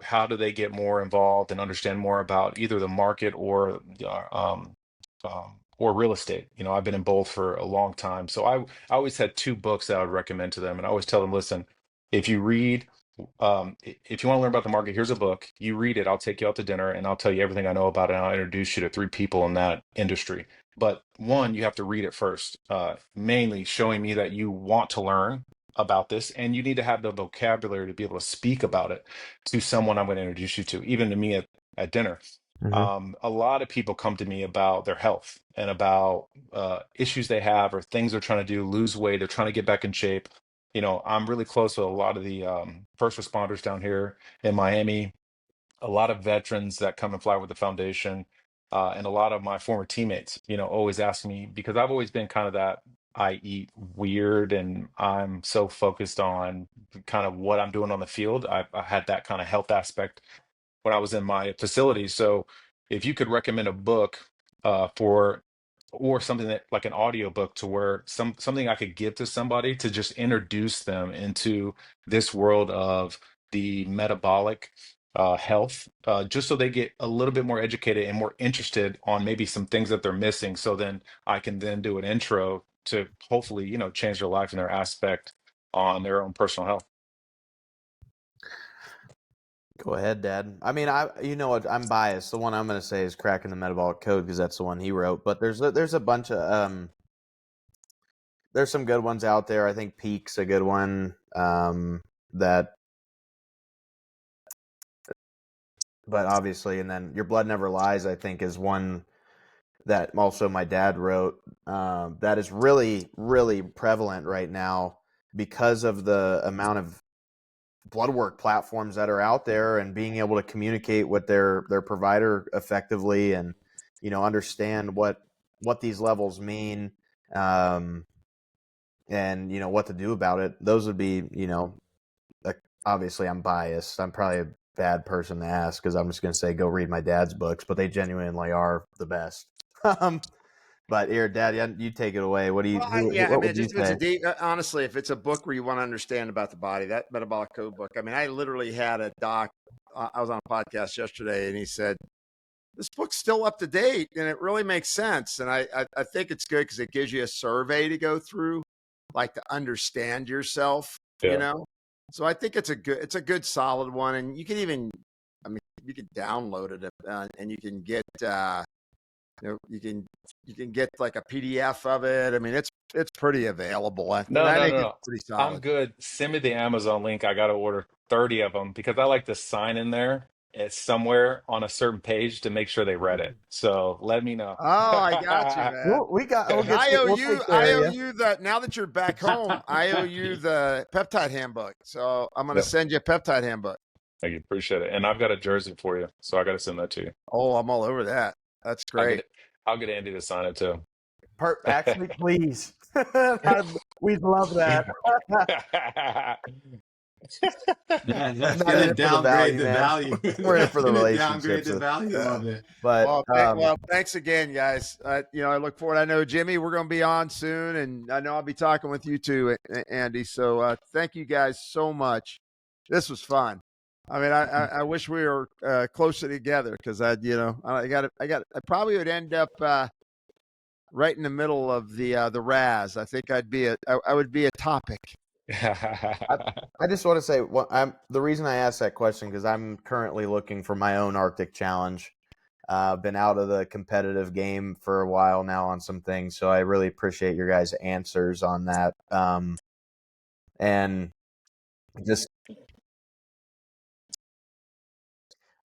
how do they get more involved and understand more about either the market or real estate. I've been in both for a long time. So I always had two books that I would recommend to them. And I always tell them, listen, if you read, if you want to learn about the market, here's a book. You read it, I'll take you out to dinner and I'll tell you everything I know about it. And I'll introduce you to three people in that industry. But one, you have to read it first, mainly showing me that you want to learn about this, and you need to have the vocabulary to be able to speak about it to someone I'm going to introduce you to, even to me at dinner.
Mhm.
A lot of people come to me about their health and about issues they have or things they're trying to do, lose weight, they're trying to get back in shape. I'm really close with a lot of the first responders down here in Miami, a lot of veterans that come and fly with the foundation, and a lot of my former teammates, always ask me, because I've always been kind of that I eat weird and I'm so focused on kind of what I'm doing on the field. I had that kind of health aspect when I was in my facility. So if you could recommend a book for or something that like an audiobook to where something I could give to somebody to just introduce them into this world of the metabolic health, just so they get a little bit more educated and more interested on maybe some things that they're missing. So then I can then do an intro to hopefully, change their life and their aspect on their own personal health.
Go ahead, Dad. I mean, you know what? I'm biased. The one I'm going to say is Cracking the Metabolic Code because that's the one he wrote. But there's a bunch of there's some good ones out there. I think Peak's a good one. But obviously, and then Your Blood Never Lies, I think, is one that also my dad wrote. That is really, really prevalent right now because of the amount of blood work platforms that are out there and being able to communicate with their provider effectively and, understand what these levels mean, and, what to do about it. Those would be, obviously I'm biased. I'm probably a bad person to ask because I'm just going to say, go read my dad's books, but they genuinely are the best. But here, Dad, you take it away. What do you? What would you say?
Honestly, if it's a book where you want to understand about the body, that Metabolic Code book. I mean, I literally had a doc. I was on a podcast yesterday, and he said, "This book's still up to date, and it really makes sense." And I think it's good because it gives you a survey to go through, like to understand yourself.
Yeah.
So I think it's a good solid one, and you can even, you can download it and you can get. You can get like a PDF of it. I mean, it's pretty available. I think it's pretty solid.
I'm good. Send me the Amazon link. I got to order 30 of them because I like to sign in there. It's somewhere on a certain page to make sure they read it. So let me know.
Oh, I got you, man. I owe you that. Now that you're back home, I owe you the peptide handbook. So I'm going to send you a peptide handbook.
Thank you. Appreciate it. And I've got a jersey for you. So I got to send that to you.
Oh, I'm all over that. That's great.
I'll get Andy to sign it too.
Actually, please. We'd love that.
That's going to downgrade the value.
We're in for the relationship.
Downgrade the value of it.
But
well, thanks again, guys. I look forward. I know Jimmy, we're going to be on soon, and I know I'll be talking with you too, Andy. So thank you guys so much. This was fun. I mean, I wish we were closer together because I probably would end up right in the middle of the Raz. I think I would be a topic.
I just want to say, the reason I asked that question because I'm currently looking for my own Arctic challenge. Been out of the competitive game for a while now on some things, so I really appreciate your guys' answers on that. And just.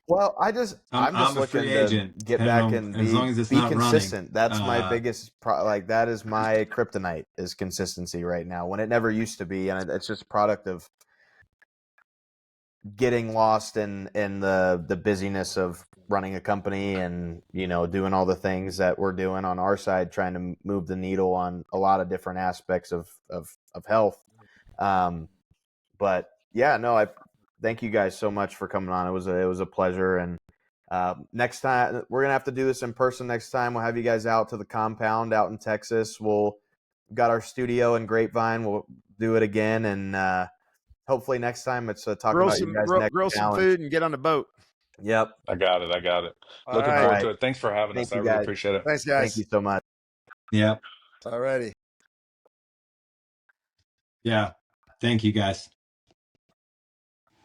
Well, I'm just looking to get back and be consistent. That's my biggest that is my kryptonite is consistency right now when it never used to be, and it's just a product of getting lost in the busyness of running a company and doing all the things that we're doing on our side, trying to move the needle on a lot of different aspects of health. But yeah, no, I thank you guys so much for coming on. It was a pleasure. And next time we're gonna have to do this in person. Next time we'll have you guys out to the compound out in Texas. We've got our studio in Grapevine. We'll do it again, and hopefully next time it's talking about you guys next
grill some food and get on the boat.
Yep,
I got it. Looking forward to it. Thanks for having us. I really appreciate it.
Thanks, guys.
Thank you so much.
Yep.
Alrighty.
Yeah. Thank you, guys.